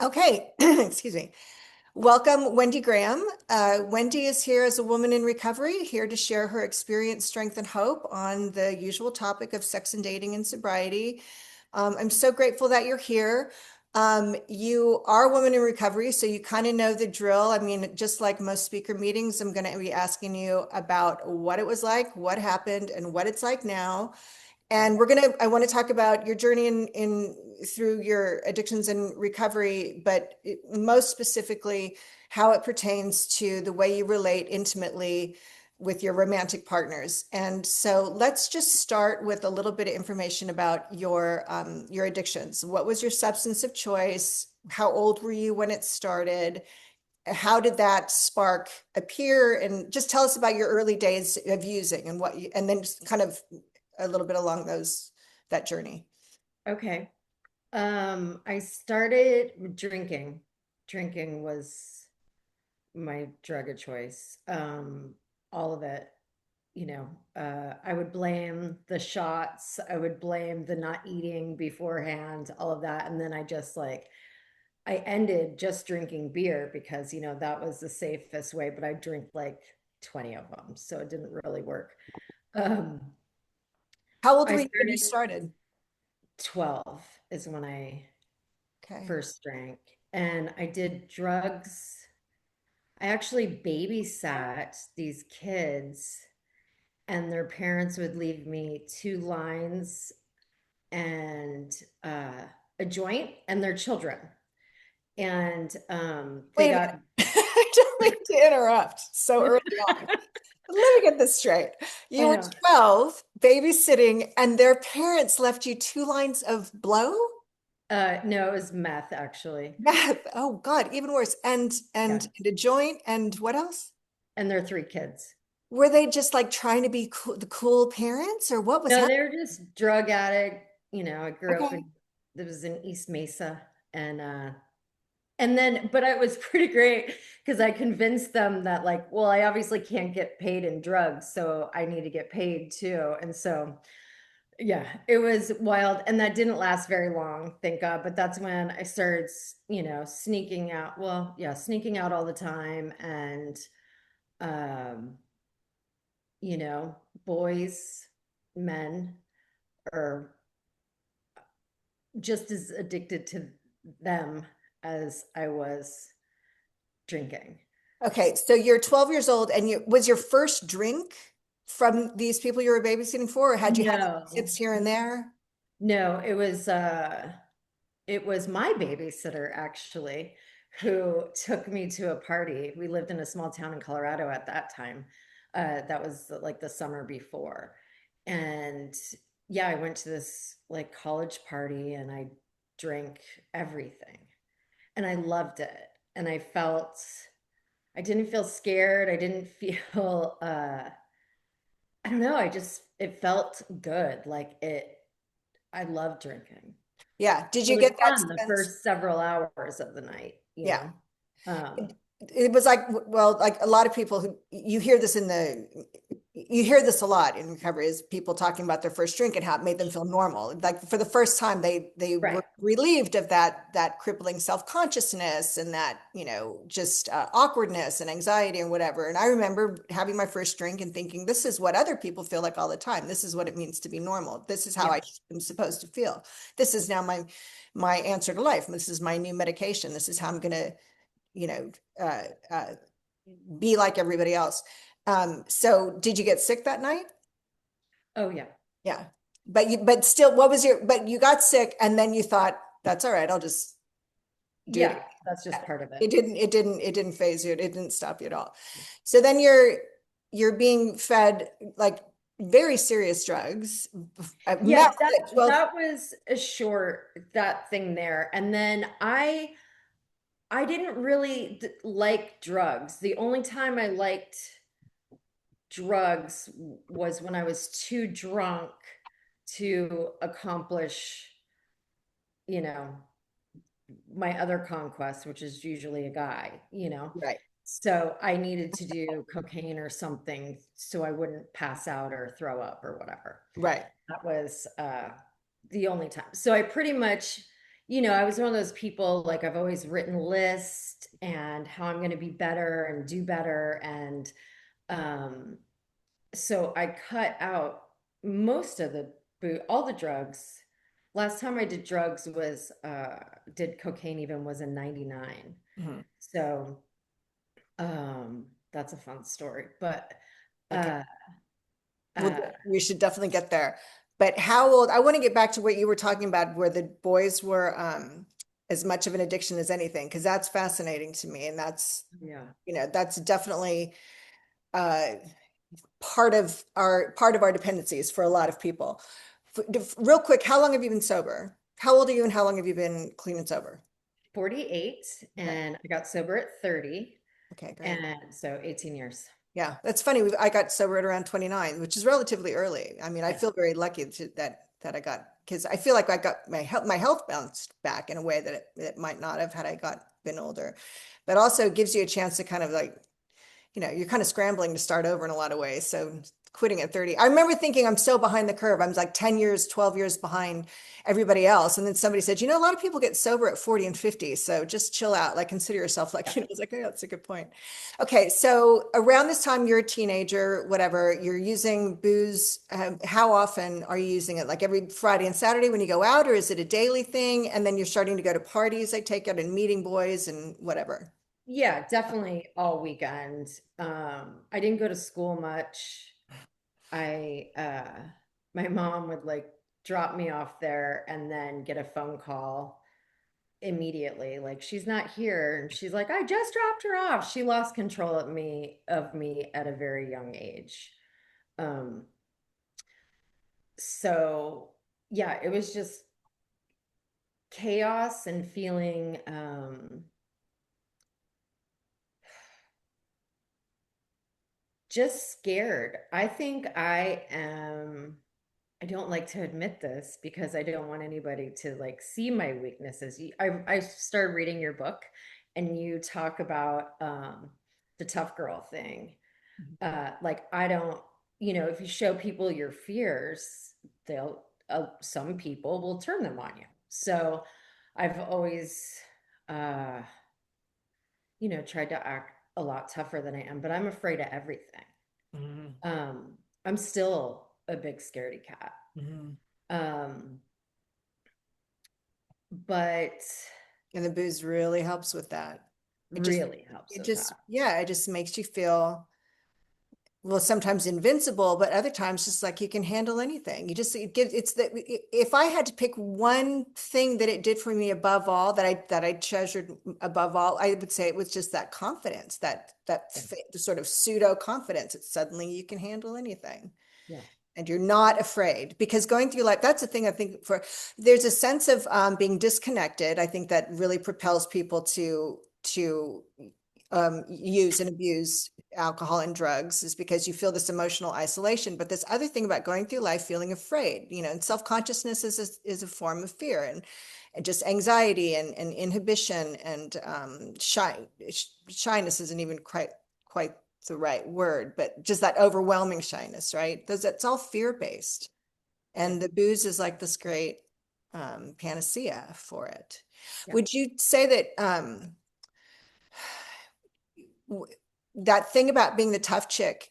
Okay, excuse me. Welcome, Wendy Graham. Wendy is here as a woman in recovery, here to share her experience, strength, and hope on the usual topic of sex and dating and sobriety. I'm so grateful that you're here. You are a woman in recovery, so you kind of know the drill. I mean, just like most speaker meetings, I'm going to be asking you about what it was like, what happened, and what it's like now. And I want to talk about your journey in through your addictions and recovery, but most specifically, how it pertains to the way you relate intimately with your romantic partners. And so let's just start with a little bit of information about your addictions. What was your substance of choice? How old were you when it started? How did that spark appear? And just tell us about your early days of using and and then just kind of a little bit along that journey. Okay. I started drinking. Drinking was my drug of choice. All of it, I would blame the shots, I would blame the not eating beforehand, all of that. And then I ended just drinking beer because, that was the safest way, but I drink like 20 of them. So it didn't really work. Um, How old I were you when you started started? 12 is when I Okay. first drank, and I did drugs. I actually babysat these kids, and their parents would leave me 2 lines and a joint and their children. And they Wait a minute. got I don't mean to interrupt so early on. Let me get this straight. I You were know. 12, babysitting, and their parents left you 2 lines of blow? No, it was meth actually. Meth. Oh God, even worse. Yeah. And a joint and what else? And their 3 kids. Were they just like trying to be cool, the cool parents, or what was No, happening? they were just drug addict. I grew up Okay. in, it was in East Mesa, and then, but it was pretty great because I convinced them that, like, well, I obviously can't get paid in drugs, so I need to get paid too. And so, yeah, it was wild. And that didn't last very long, thank God. But that's when I started, sneaking out. Well, yeah, sneaking out all the time. And, um, you know, boys, men are just as addicted to them as I was drinking. Okay, so you're 12 years old, and you was your first drink from these people you were babysitting for, or had you had No, sips here and there? no, it was my babysitter actually who took me to a party. We lived in a small town in Colorado at that time. That was like the summer before. And yeah, I went to this like college party and I drank everything. And I loved it. And I didn't feel scared. I didn't feel I don't know, it felt good. I love drinking. Yeah. Did It you was get that fun the sense? first several hours of the night, you Yeah. know. Um, It was like, well, like a lot of people who you hear this you hear this a lot in recovery is people talking about their first drink and how it made them feel normal. Like for the first time, they were right. relieved of that crippling self-consciousness and that, just awkwardness and anxiety and whatever. And I remember having my first drink and thinking, this is what other people feel like all the time. This is what it means to be normal. This is how I Yeah. am supposed to feel. This is now my answer to life. This is my new medication. This is how I'm going to you know, uh, uh, be like everybody else. So did you get sick that night? Oh yeah. Yeah. But still, but you got sick and then you thought, that's all right. I'll just do it Yeah. That's just again. part of it. It didn't phase you. It didn't stop you at all. So then you're being fed like very serious drugs, meth Yeah, that at 12. that was a short that thing there. And then I didn't really like drugs. The only time I liked drugs was when I was too drunk to accomplish, you know, my other conquest, which is usually a guy. Right. So I needed to do cocaine or something so I wouldn't pass out or throw up or whatever. Right. That was the only time. So I pretty much, I was one of those people, like I've always written lists and how I'm going to be better and do better. And um, so I cut out most of the all the drugs. Last time I did drugs was did cocaine even was in 99. Mhm. So that's a fun story. But Okay. uh Well, uh we should definitely get there. But how old, I want to get back to what you were talking about, where the boys were as much of an addiction as anything, because that's fascinating to me. And that's, yeah, that's definitely uh, part of our dependencies for a lot of people. Real quick, how long have you been sober? How old are you and how long have you been clean and sober? 48 Okay. and I got sober at 30 Okay, great. and so 18 years. Yeah, that's funny. I got sober at around 29, which is relatively early. I mean, I Yeah. feel very lucky that I got, because I feel like I got my health bounced back in a way that it might not have had I been older. But also gives you a chance to kind of like, you're kind of scrambling to start over in a lot of ways. So quitting at 30, I remember thinking I'm so behind the curve. I'm like 10 years, 12 years behind everybody else. And then somebody said, a lot of people get sober at 40 and 50. So just chill out, like consider yourself like, Yeah. I was like, oh, that's a good point. Okay. So around this time, you're a teenager, whatever, you're using booze. How often are you using it? Like every Friday and Saturday when you go out, or is it a daily thing? And then you're starting to go to parties, I take it, and meeting boys and whatever. Yeah, definitely all weekend. I didn't go to school much. I My mom would like drop me off there and then get a phone call immediately. Like she's not here. And she's like, I just dropped her off. She lost control of me at a very young age. Um, so yeah, it was just chaos and feeling just scared. I think I don't like to admit this because I don't want anybody to like see my weaknesses. I started reading your book and you talk about the tough girl thing. Like I don't, if you show people your fears, some people will turn them on you. So I've always, uh, tried to act a lot tougher than I am, but I'm afraid of everything. Mhm. Um, I'm still a big scaredy cat. Mhm. Um, but And the booze really helps with that. It just, really helps it with just, that. yeah, it just makes you feel, well, sometimes invincible, but other times just like you can handle anything. It's that if I had to pick one thing that it did for me above all, that I treasured above all, I would say it was just that confidence, Yeah. the sort of pseudo confidence that suddenly you can handle anything Yeah. and you're not afraid, because going through life, that's the thing. I think there's a sense of being disconnected. I think that really propels people to use and abuse alcohol and drugs, is because you feel this emotional isolation. But this other thing about going through life feeling afraid, and self-consciousness is a form of fear, and just anxiety and inhibition and shyness isn't even quite the right word, but just that overwhelming shyness, right? That's all fear-based. Yeah. And the booze is like this great panacea for it. Yeah. Would you say that that thing about being the tough chick,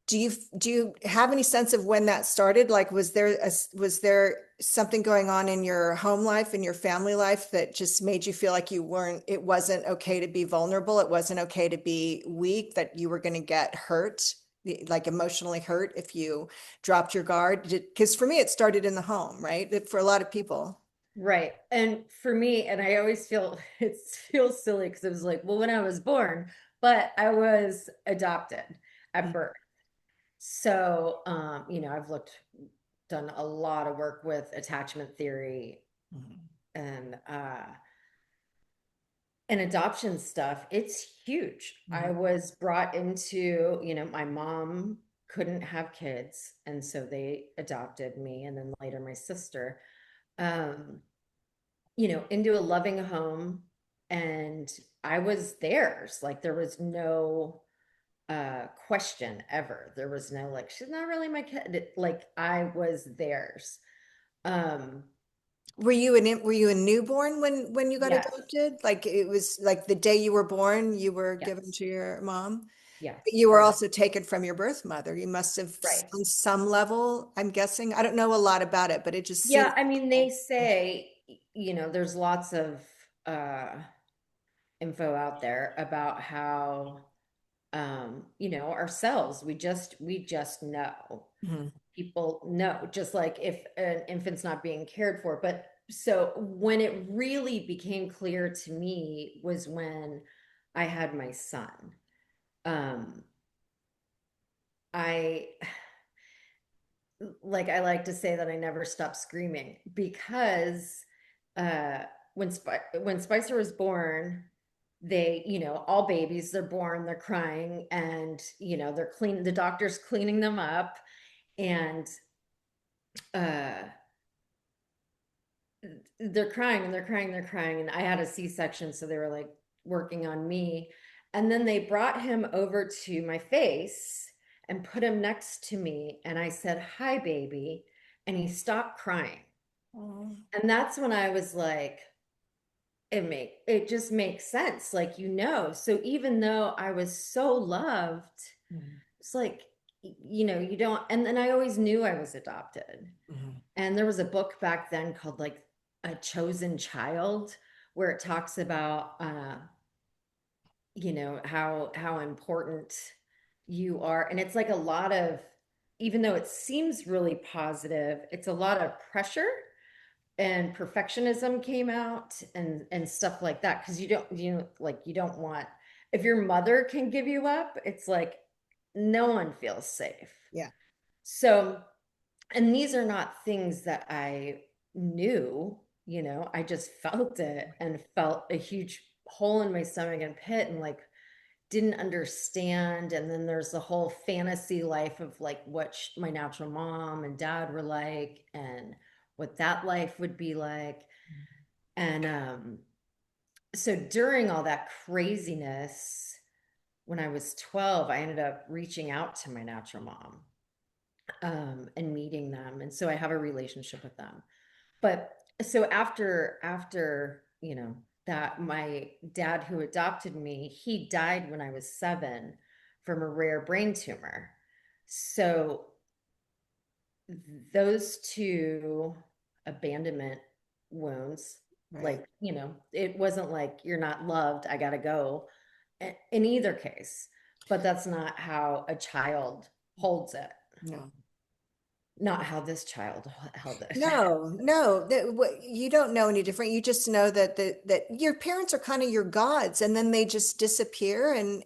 do you have any sense of when that started? Like, was there something going on in your home life, in your family life, that just made you feel like it wasn't okay to be vulnerable, it wasn't okay to be weak, that you were going to get hurt, like emotionally hurt if you dropped your guard? Because for me, it started in the home, right? For a lot of people. Right. And for me, and I always feel it feels silly because it was like, well, when I was born, but I was adopted at birth. So, done a lot of work with attachment theory Mhm. and adoption stuff. It's huge. I Mhm. was brought into, my mom couldn't have kids, and so they adopted me and then later my sister. Um, into a loving home, and I was theirs. Like there was no question ever. There was no like, she's not really my kid. Like I was theirs. Um, Were you a newborn when you got Yes. adopted? Like it was like the day you were born, you were given Yes. to your mom? But Yes. you I were was also taken from your birth mother. You must have, right. on some level, I'm guessing. I don't know a lot about it, but it just seems. Yeah, I mean, they say, there's lots of uh info out there about how ourselves, we just know. Mhm. People know, just like if an infant's not being cared for. But so when it really became clear to me was when I had my son. Um, I I like to say that I never stopped screaming because uh when Spicer was born, they, all babies, they're born, they're crying, and they're clean, the doctor's cleaning them up, and uh they're crying and they're crying and they're crying. And I had a C-section, so they were like working on me. And then they brought him over to my face and put him next to me. And I said, "Hi, baby." And he stopped crying. Oh. And that's when I was like, it just makes sense. Like, so even though I was so loved, Mhm. it's like, you don't, and then I always knew I was adopted. Mhm. And there was a book back then called like A Chosen Child, where it talks about how important you are. And it's like a lot of, even though it seems really positive, it's a lot of pressure, and perfectionism came out, and stuff like that. Because you don't want, if your mother can give you up, it's like no one feels safe. Yeah. So, and these are not things that I knew, I just felt it and felt a huge hole in my stomach and pit, and like didn't understand. And then there's the whole fantasy life of like what my natural mom and dad were like, and what that life would be like. And so during all that craziness, when I was 12, I ended up reaching out to my natural mom, and meeting them. And so I have a relationship with them. But so after, that, my dad who adopted me, he died when I was 7 from a rare brain tumor. So those two abandonment wounds, Right. like, it wasn't like you're not loved, I gotta go, in either case. But that's not how a child holds it. No. Not how this child held it. No, no, that what you don't know any different. You just know that your parents are kind of your gods, and then they just disappear. Right.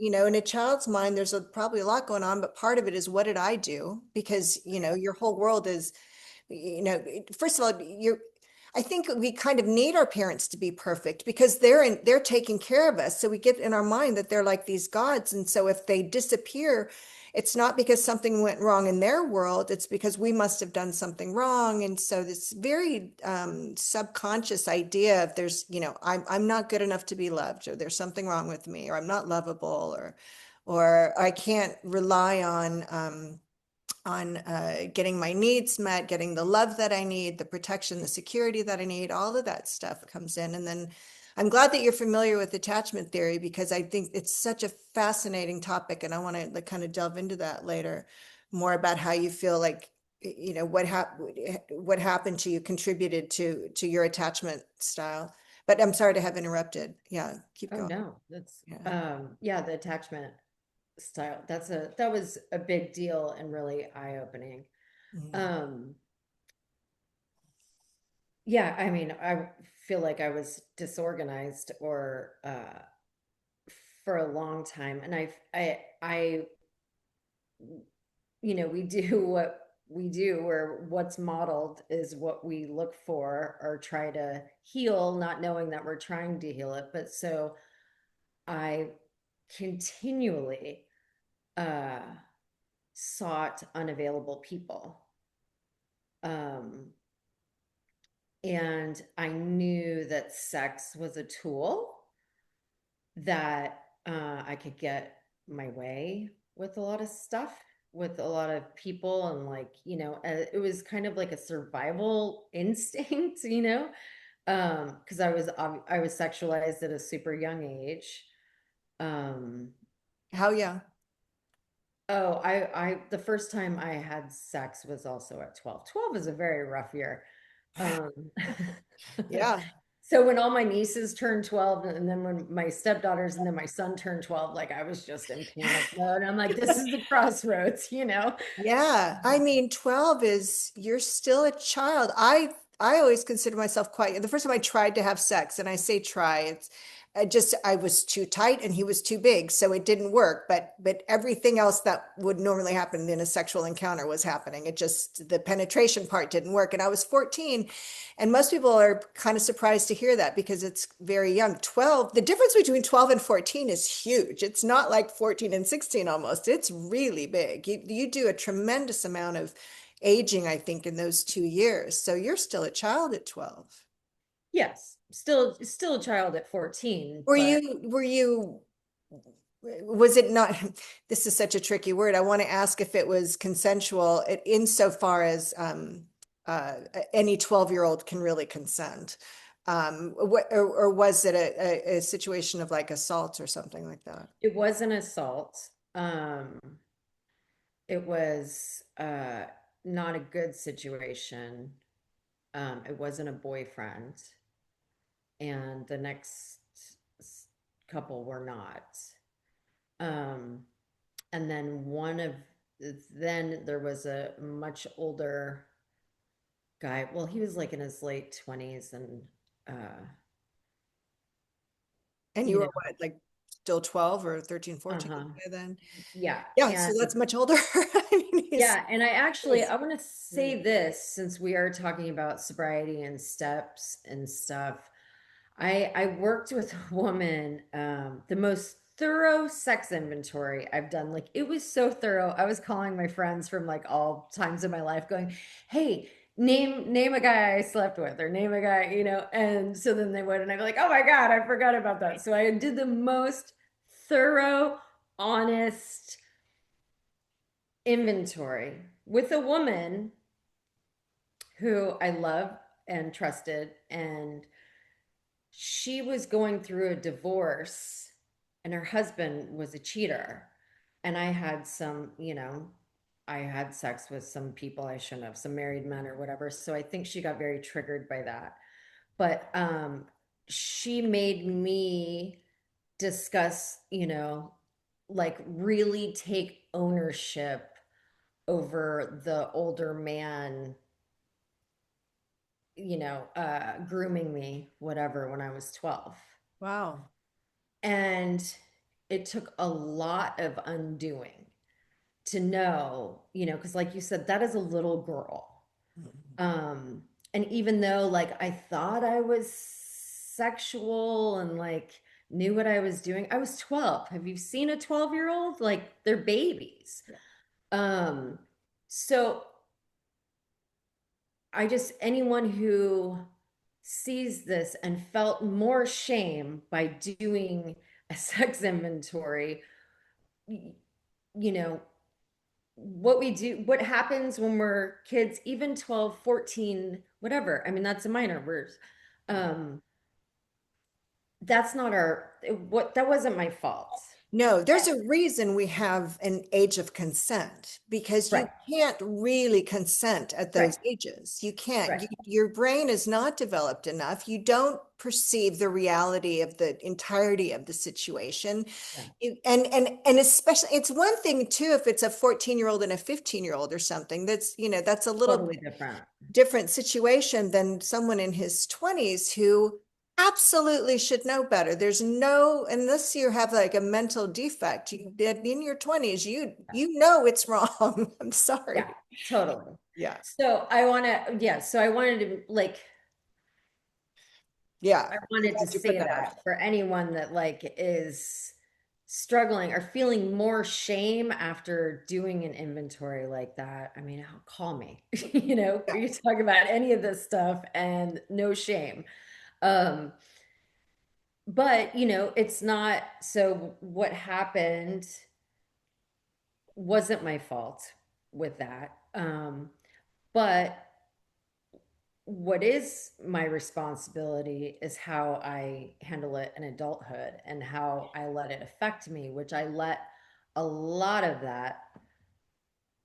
In a child's mind, there's probably a lot going on, but part of it is what did I do? Because your whole world is, first of all, I think we kind of need our parents to be perfect because they're taking care of us. So we get in our mind that they're like these gods, and so if they disappear, it's not because something went wrong in their world, it's because we must have done something wrong. And so this very subconscious idea of I'm not good enough to be loved, or there's something wrong with me, or I'm not lovable, or I can't rely on getting my needs met, getting the love that I need, the protection, the security that I need, all of that stuff comes in. And then I'm glad that you're familiar with attachment theory, because I think it's such a fascinating topic. And I want to like kind of delve into that later, more about how you feel like, what happened to you contributed to your attachment style. But I'm sorry to have interrupted. Yeah, keep Oh going. no, that's Yeah. yeah, the attachment style. That was a big deal and really eye-opening. Mhm. Um yeah, I mean, I feel like I was disorganized, or for a long time. And I we do what we do, where what's modeled is what we look for or try to heal, not knowing that we're trying to heal it. But so I continually uh sought unavailable people. Um, and I knew that sex was a tool that I could get my way with a lot of stuff. with a lot of people, and like, it was kind of like a survival instinct, because I was sexualized at a super young age. Um, How young? oh, the first time I had sex was also at 12. 12 is a very rough year. Um, Yeah. so when all my nieces turned 12, and then when my stepdaughters and then my son turned 12, like I was just in panic mode. I'm like, this is the crossroads. Yeah, I mean, 12 is you're still a child. I always consider myself quite the first time I tried to have sex, and I say try, it's I was too tight and he was too big, so it didn't work. But everything else that would normally happen in a sexual encounter was happening. It just the penetration part didn't work. And I was 14, and most people are kind of surprised to hear that because it's very young. 12, the difference between 12 and 14 is huge. It's not like 14 and 16 almost. It's really big. You do a tremendous amount of aging, I think, in those 2 years. So you're still a child at 12. Yes, still a child at 14, Were but you was it not, this is such a tricky word. I want to ask if it was consensual insofar as any 12-year-old can really consent. Or was it a situation of like assault or something like that? it was an assault. It was not a good situation. It wasn't a boyfriend, and the next couple were not. Um, and then there was a much older guy. Well, he was like in his late 20s, and uh, And you you were know, what, like still 12 or 13, 14 uh-huh. by then? Yeah. Yeah, so And that's much older. I mean, yeah, and he's I want to really, say this, since we are talking about sobriety and steps and stuff. I worked with a woman, the most thorough sex inventory I've done. Like it was so thorough. I was calling my friends from like all times of my life going, "Hey, name a guy I slept with, or name a guy." And so then they would, and I'd be like, "Oh my God, I forgot about that." So I did the most thorough, honest inventory with a woman who I love and trusted, and she was going through a divorce, and her husband was a cheater. And I had sex with some people I shouldn't have, some married men or whatever. So I think she got very triggered by that. But she made me discuss, like really take ownership over the older man, grooming me, whatever, when I was 12. wow. And it took a lot of undoing to know, because like you said, that is a little girl. Um, and even though like I thought I was sexual and like knew what I was doing, I was 12. Have you seen a 12-year-old? Like they're babies. Um, so anyone who sees this and felt more shame by doing a sex inventory, you know, what happens when we're kids, even 12, 14, whatever. I mean, that's a minor. Um, that's not that wasn't my fault. No, there's a reason we have an age of consent because you Right, can't really consent at right, those ages. You can't. right. Your brain is not developed enough. You don't perceive the reality of the entirety of the situation. Yeah, And especially, it's one thing too if it's a 14-year-old and a 15-year-old or something. That's a little totally different. different situation than someone in his 20s who absolutely should know better. There's no, unless you have like a mental defect, in your 20s, you know it's wrong. I'm Yeah, sorry. totally. Yeah. So I wanted to like Yeah. I I'm wanted to glad you put say that out that for anyone that like is struggling or feeling more shame after doing an inventory like that. I mean, call me. there. We can talk about any of this stuff and no shame. Um, but it's not, so what happened wasn't my fault with that. But what is my responsibility is how I handle it in adulthood and how I let it affect me, which I let a lot of that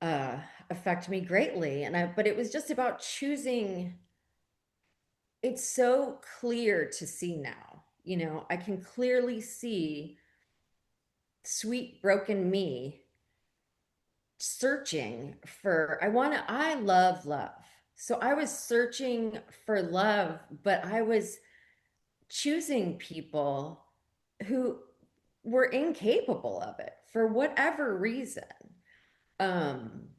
uh affect me greatly. But it was just about choosing. It's so clear to see now. I can clearly see sweet broken me searching for I love love. So I was searching for love, but I was choosing people who were incapable of it for whatever reason. Um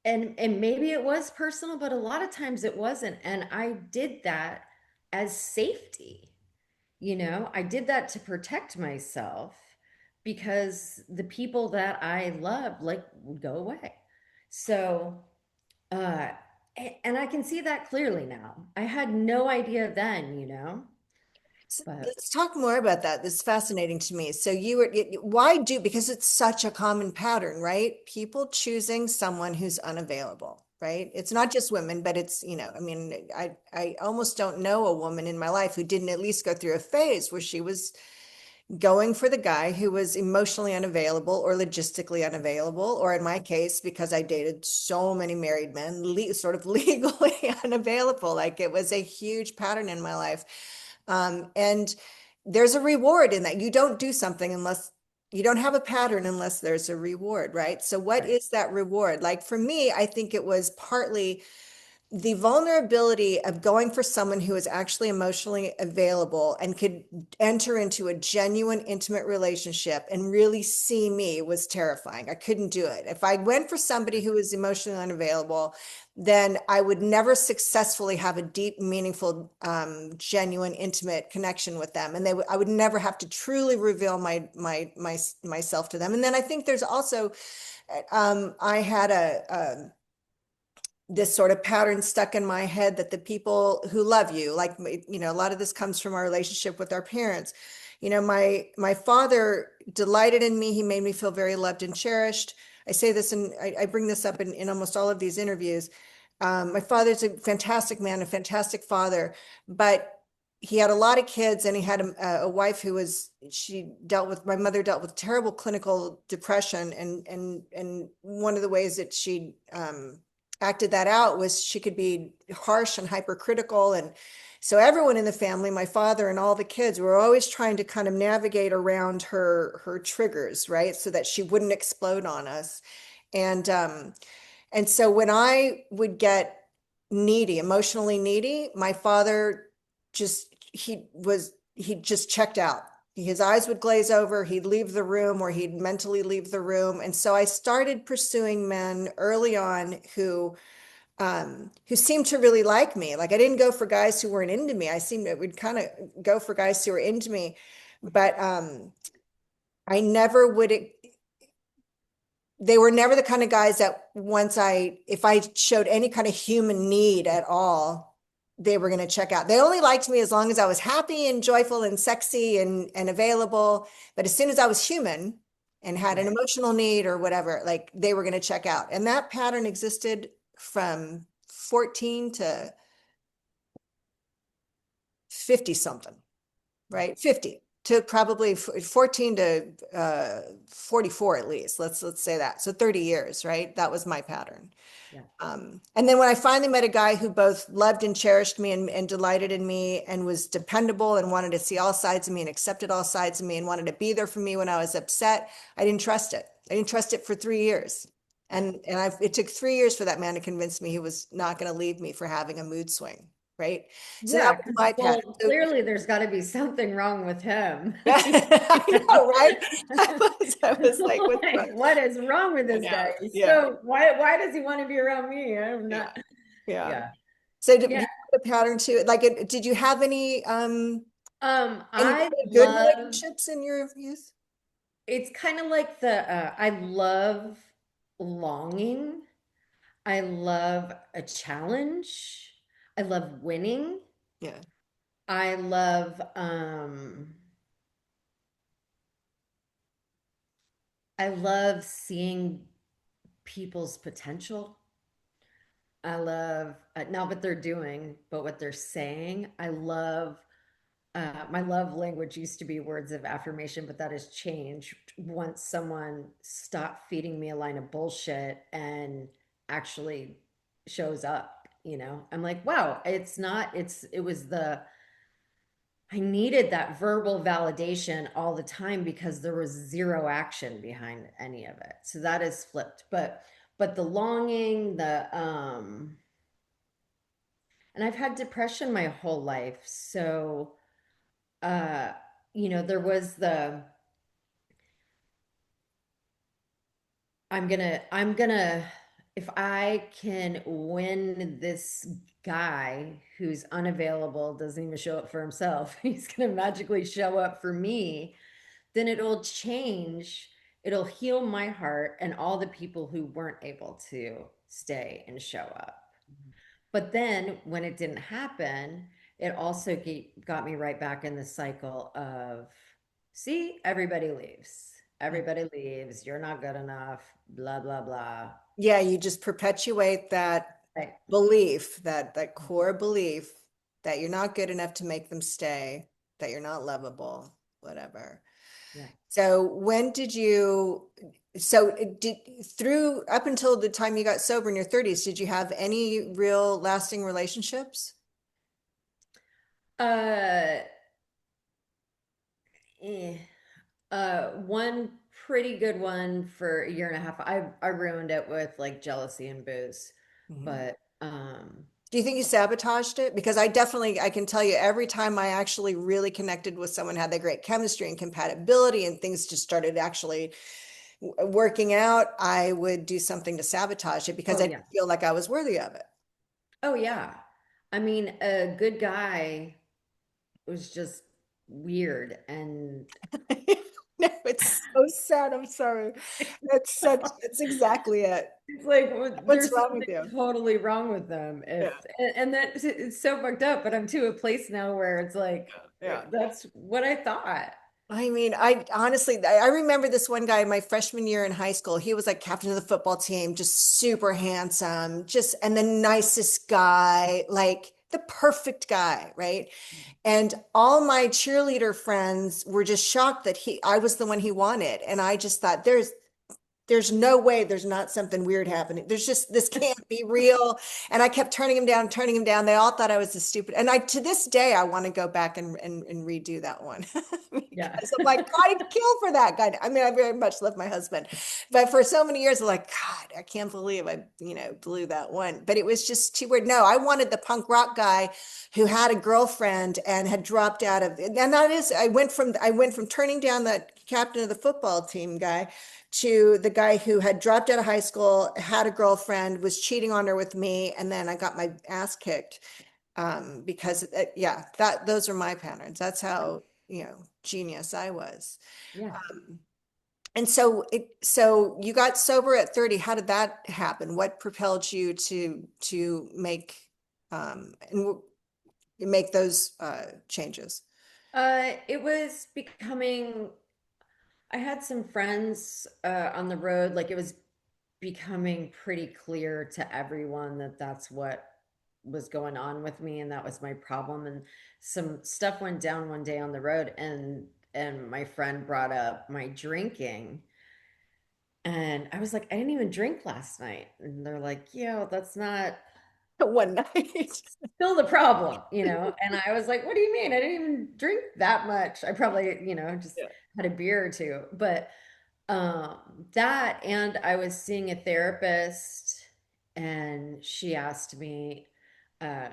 and maybe it was personal, but a lot of times it wasn't. And I did that as safety. I did that to protect myself because the people that I loved like would go away. So, uh, and I can see that clearly now. I had no idea then, but Let's talk more about that. This is fascinating to me. So why because it's such a common pattern, right? People choosing someone who's unavailable, right? It's not just women, but I mean, I almost don't know a woman in my life who didn't at least go through a phase where she was going for the guy who was emotionally unavailable or logistically unavailable, or in my case, because I dated so many married men, sort of legally unavailable. Like it was a huge pattern in my life. And there's a reward in that. You don't do something unless you don't have a pattern unless there's a reward, right? So what right. is that reward? Like for me, I think it was partly the vulnerability of going for someone who is actually emotionally available and could enter into a genuine, intimate relationship and really see me was terrifying. I couldn't do it. If I went for somebody who was emotionally unavailable, then I would never successfully have a deep, meaningful, genuine, intimate connection with them, and I would never have to truly reveal myself to them. And then I think there's also, I had this sort of pattern stuck in my head that the people who love you, like, a lot of this comes from our relationship with our parents. My father delighted in me. He made me feel very loved and cherished. I say this, and I bring this up in almost all of these interviews. My father's a fantastic man, a fantastic father, but he had a lot of kids, and he had a wife who was, my mother dealt with terrible clinical depression. And one of the ways that she acted that out was she could be harsh and hypercritical. And so everyone in the family, my father and all the kids, were always trying to kind of navigate around her triggers, right? So that she wouldn't explode on us. And so when I would get needy, emotionally needy, my father he just checked out. His eyes would glaze over, he'd leave the room, or he'd mentally leave the room. And so I started pursuing men early on who seemed to really like me. Like I didn't go for guys who weren't into me. I seemed to would kind of go for guys who were into me, but I never would they were never the kind of guys that if I showed any kind of human need at all, they were going to check out. They only liked me as long as I was happy and joyful and sexy and available. But as soon as I was human and had an Right. emotional need or whatever, like they were going to check out. And that pattern existed from 14 to 50 something, right? 50 to probably 14 to 44 at least. Let's say that. So 30 years, right? That was my pattern. Yeah. And then when I finally met a guy who both loved and cherished me and delighted in me and was dependable and wanted to see all sides of me and accepted all sides of me and wanted to be there for me when I was upset, I didn't trust it. I didn't trust it for 3 years. It took 3 years for that man to convince me he was not going to leave me for having a mood swing. Right. So that Yeah, was because my pattern. well, So, clearly there's got to be something wrong with him. yeah, I know, right? I was like, what's Like, wrong? what is wrong with I this know. guy? He's Yeah. so why does he want to be around me? I'm Yeah. not. Yeah. Yeah. So Yeah. you have a pattern too? Like, did you have any I really good love relationships in your youth? it's kind of like I love longing. I love a challenge. I love winning. Yeah. I love I love seeing people's potential. I love not what they're doing, but what they're saying. I love my love language used to be words of affirmation, but that has changed once someone stopped feeding me a line of bullshit and actually shows up, you know. I'm like, wow, it's not, it was I needed that verbal validation all the time because there was zero action behind any of it. So that is flipped. But the longing, and I've had depression my whole life. So uh, there was I'm gonna, if I can win this guy who's unavailable, doesn't even show up for himself, he's gonna magically show up for me, then it'll change, it'll heal my heart and all the people who weren't able to stay and show up. But then when it didn't happen, it also got me right back in the cycle of, see, everybody leaves. Everybody leaves. You're not good enough, blah, blah, blah. Yeah, you just perpetuate that Right. belief, that core belief that you're not good enough to make them stay, that you're not lovable, whatever. Yeah. So when did you, so did through up until the time you got sober in your 30s, did you have any real lasting relationships? Uh, eh. One pretty good one for a year and a half. I ruined it with like jealousy and booze. Mhm. But Do you think you sabotaged it? Because I can tell you every time I actually really connected with someone, had that great chemistry and compatibility, and things just started actually working out, I would do something to sabotage it because oh I yeah. didn't feel like I was worthy of Oh yeah. I mean, a good guy was just weird and it. No, it's so sad. I'm sorry. That's exactly it. it's like What's there's wrong with something you? totally wrong with them if Yeah, and that it's so fucked up, but I'm to a place now where it's like yeah. that's what I thought. I mean, I honestly, I remember this one guy my freshman year in high school. He was like captain of the football team, just super handsome, just and the nicest guy, like the perfect guy, right? And all my cheerleader friends were just shocked that I was the one he wanted. And I just thought, there's no way there's not something weird happening. There's just, this can't be real. And I kept turning him down, turning him down. They all thought I was a stupid. And to this day, I want to go back and redo that one Yeah. because I'm like, I'd kill for that guy. I mean, I very much love my husband, but for so many years, I'm like, God, I can't believe I, blew that one. But it was just too weird. No, I wanted the punk rock guy who had a girlfriend and had dropped out of, and that is, I went from turning down that captain of the football team guy to the guy who had dropped out of high school, had a girlfriend, was cheating on her with me, and then I got my ass kicked because yeah, those are my patterns. That's how genius I was. Yeah. And so you got sober at 30. How did that happen? What propelled you to and make those changes? It was becoming, I had some friends on the road, like it was becoming pretty clear to everyone that that's what was going on with me and that was my problem. And some stuff went down one day on the road and my friend brought up my drinking. And I was like, I didn't even drink last night. And they're like, yeah, that's not One night. still the problem, you know? And I was like, what do you mean? I didn't even drink that much. I probably, just Yeah. had a beer or two. But that and I was seeing a therapist and she asked me, uh,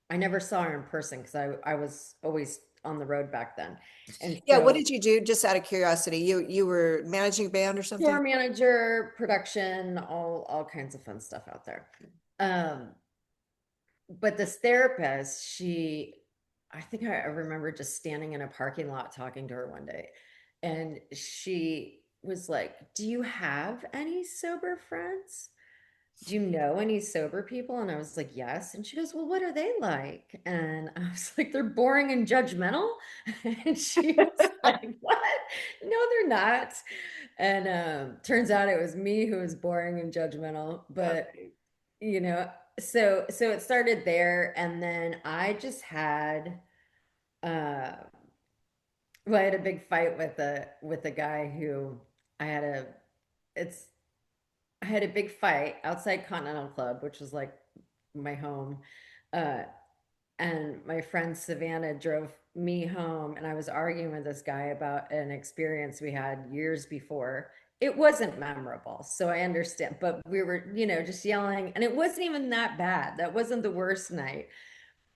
I never saw her in person because I was always on the road back then. And Yeah, what so did you do? Just out of curiosity, you were managing a band or tour something? manager, production, all kinds of fun stuff out there. Um, but this therapist, I think I remember just standing in a parking lot talking to her one day, and she was like, "Do you have any sober friends?" do you know any sober people? And I was like, yes. And she goes, well, what are they like? And I was like, they're boring and judgmental. And she was like, what? No, they're not. And turns out it was me who was boring and judgmental. But, Okay. you know, so it started there. And then I just had, uh, well, I had a big fight with a guy who I had a, it's, I had a big fight outside Continental Club, which was like my home. Uh, and my friend Savannah drove me home, and I was arguing with this guy about an experience we had years before. It wasn't memorable, so I understand, but we were, just yelling, and it wasn't even that bad. That wasn't the worst night,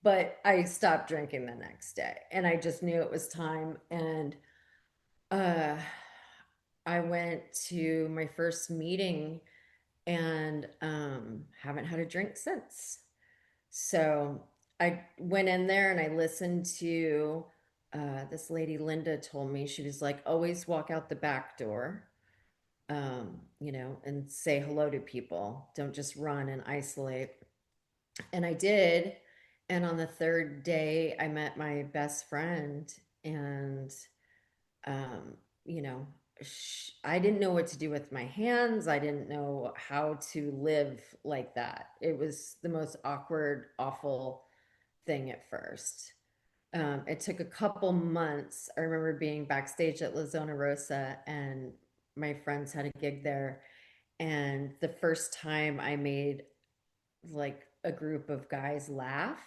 but I stopped drinking the next day, and I just knew it was time. And uh, I went to my first meeting and haven't had a drink since. So I went in there and I listened to this lady, Linda, told me, she was like, always walk out the back door, and say hello to people. Don't just run and isolate. And I did. And on the third day, I met my best friend, and um, you know, I didn't know what to do with my hands. I didn't know how to live like that. It was the most awkward, awful thing at first. It took a couple months. I remember being backstage at La Zona Rosa, and my friends had a gig there. And the first time I made like a group of guys laugh,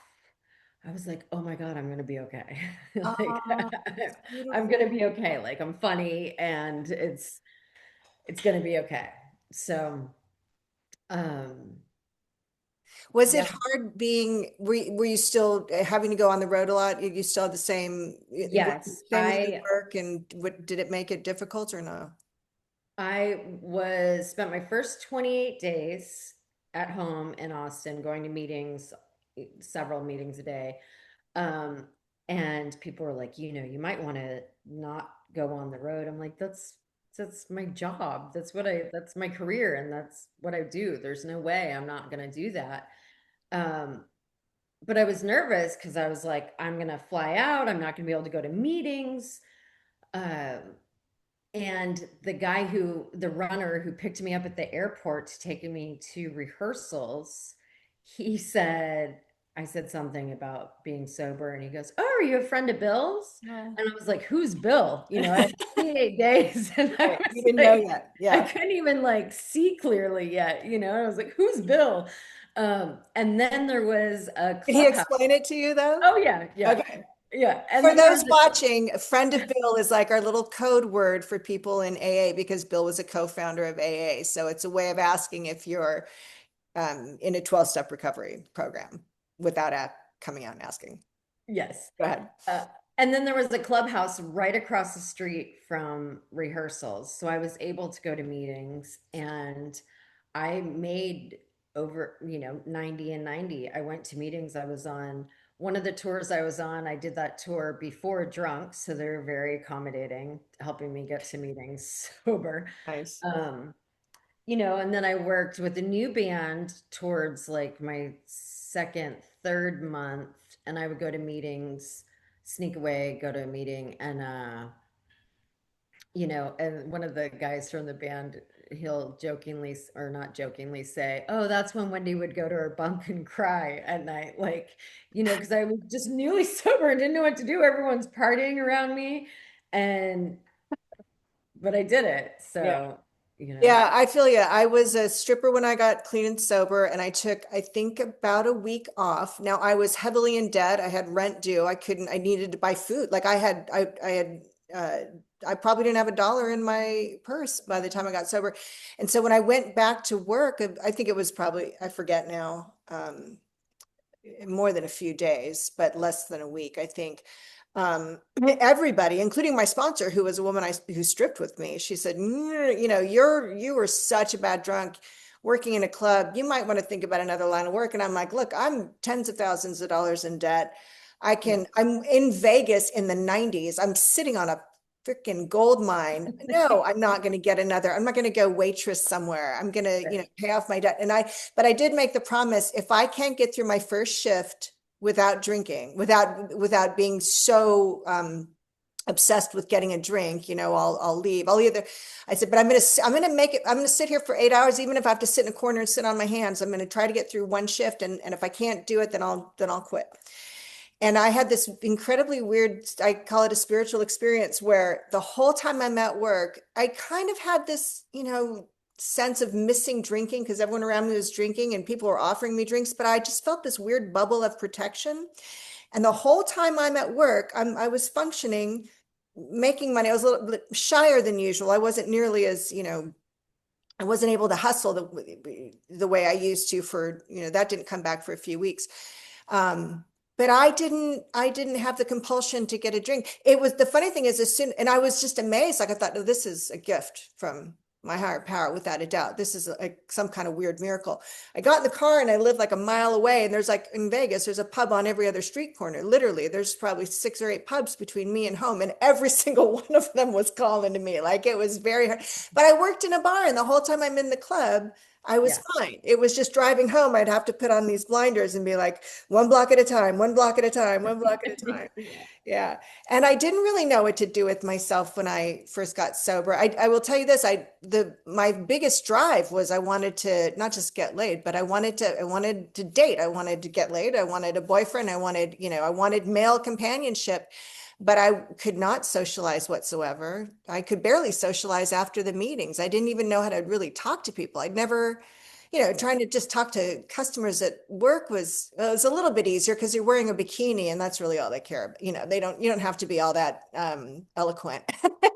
I was like, oh my God, I'm gonna be okay. Like Oh, that's I'm beautiful. gonna be okay. Like I'm funny and it's gonna be okay. So um Was it yeah, hard being, were you still having to go on the road a lot? You still had the yes, same line of work, and what, did it make it difficult or no? I was spent my first 28 days at home in Austin going to meetings, several meetings a day. Um, and people were like, you might want to not go on the road. I'm like, that's my job. That's my career, and that's what I do. There's no way I'm not gonna do that. Um, but I was nervous because I was like, I'm gonna fly out, I'm not gonna be able to go to meetings. Um, and the runner who picked me up at the airport, taking me to rehearsals, he said, I said something about being sober, and he goes, oh, are you a friend of Bill's? No. And I was like, who's Bill? I had 28 days, and I Right. You was didn't know like, yet. I Yeah. couldn't even like see clearly yet, I was like, who's Bill? And then there was a Did he clubhouse. explain it to you though? Oh yeah, yeah, Okay. yeah. And For then there those was a watching, a friend of Bill is like our little code word for people in AA because Bill was a co-founder of AA. So it's a way of asking if you're in a 12-step recovery program without coming out and asking. yes. Go ahead. Uh, and then there was a clubhouse right across the street from rehearsals. So I was able to go to meetings, and I made over, 90 and 90. I went to meetings. I was on one of the tours I was on. I did that tour before drunk. So they're very accommodating, helping me get to meetings sober. Nice. And then I worked with a new band towards like my second, third month, and I would go to meetings, sneak away, go to a meeting, and one of the guys from the band, he'll jokingly or not jokingly say, "Oh, that's when Wendy would go to her bunk and cry at night." Like, because I was just newly sober and didn't know what to do. Everyone's partying around me, and but I did it. Yeah. So, you know. Yeah, I feel you. I was a stripper when I got clean and sober, and I took, I think, about a week off. Now I was heavily in debt. I had rent due. I needed to buy food. Like uh, I probably didn't have $1 in my purse by the time I got sober. And so when I went back to work, I think it was probably, I forget now, more than a few days, but less than a week, I think. Everybody, including my sponsor, who was a woman who stripped with me, she said, you were such a bad drunk working in a club. You might want to think about another line of work." And I'm like, look, I'm tens of thousands of dollars in debt. Yeah. I'm in Vegas in the 90s. I'm sitting on a freaking gold mine. No, I'm not going to get another. I'm not going to go waitress somewhere. I'm going to, Right. pay off my debt. But I did make the promise, if I can't get through my first shift without drinking, without being so obsessed with getting a drink, I'll leave. I said, but I'm gonna make it. I'm gonna sit here for 8 hours, even if I have to sit in a corner and sit on my hands. I'm gonna try to get through one shift, and if I can't do it, then I'll quit. And I had this incredibly weird, I call it a spiritual experience, where the whole time I'm at work, I kind of had this, sense of missing drinking because everyone around me was drinking and people were offering me drinks, but I just felt this weird bubble of protection. And the whole time I'm at work, I was functioning, making money. I was a little bit shyer than usual. I wasn't nearly as, I wasn't able to hustle the way I used to for, that didn't come back for a few weeks. But I didn't have the compulsion to get a drink. It was, the funny thing is, and I was just amazed. Like, I thought, oh, this is a gift from my higher power, without a doubt. This is some kind of weird miracle. I got in the car and I lived like a mile away, and there's, like, in Vegas, there's a pub on every other street corner. Literally, there's probably 6 or 8 pubs between me and home, and every single one of them was calling to me. Like, it was very hard. But I worked in a bar, and the whole time I'm in the club, I was Yeah. fine. It was just driving home, I'd have to put on these blinders and be like, one block at a time, one block at a time, one block at a time. Yeah. Yeah. And I didn't really know what to do with myself when I first got sober. I will tell you this, my biggest drive was I wanted to not just get laid, but I wanted to date. I wanted to get laid. I wanted a boyfriend. I wanted male companionship, but I could not socialize whatsoever. I could barely socialize after the meetings. I didn't even know how to really talk to people. I'd never, Yeah. trying to just talk to customers at work was a little bit easier because you're wearing a bikini and that's really all they care about. You don't have to be all that eloquent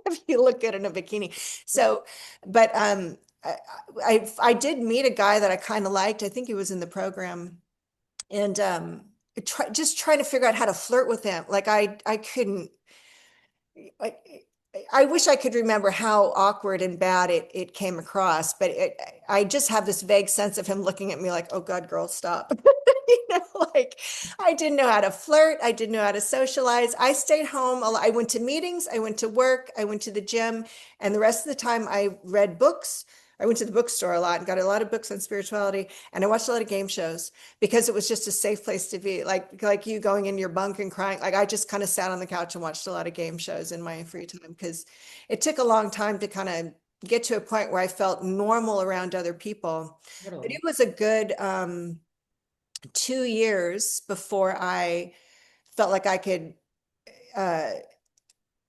if you look good in a bikini. So, but I did meet a guy that I kind of liked. I think he was in the program, and just trying to figure out how to flirt with him. Like, I couldn't. I, I wish I could remember how awkward and bad it came across, but I just have this vague sense of him looking at me like, "Oh God, girl, stop." Like, I didn't know how to flirt. I didn't know how to socialize. I stayed home. I went to meetings. I went to work. I went to the gym, and the rest of the time I read books. I went to the bookstore a lot and got a lot of books on spirituality, and I watched a lot of game shows because it was just a safe place to be. Like you going in your bunk and crying. Like, I just kind of sat on the couch and watched a lot of game shows in my free time because it took a long time to kind of get to a point where I felt normal around other people. But Totally. it was a good 2 years before I felt like I could uh,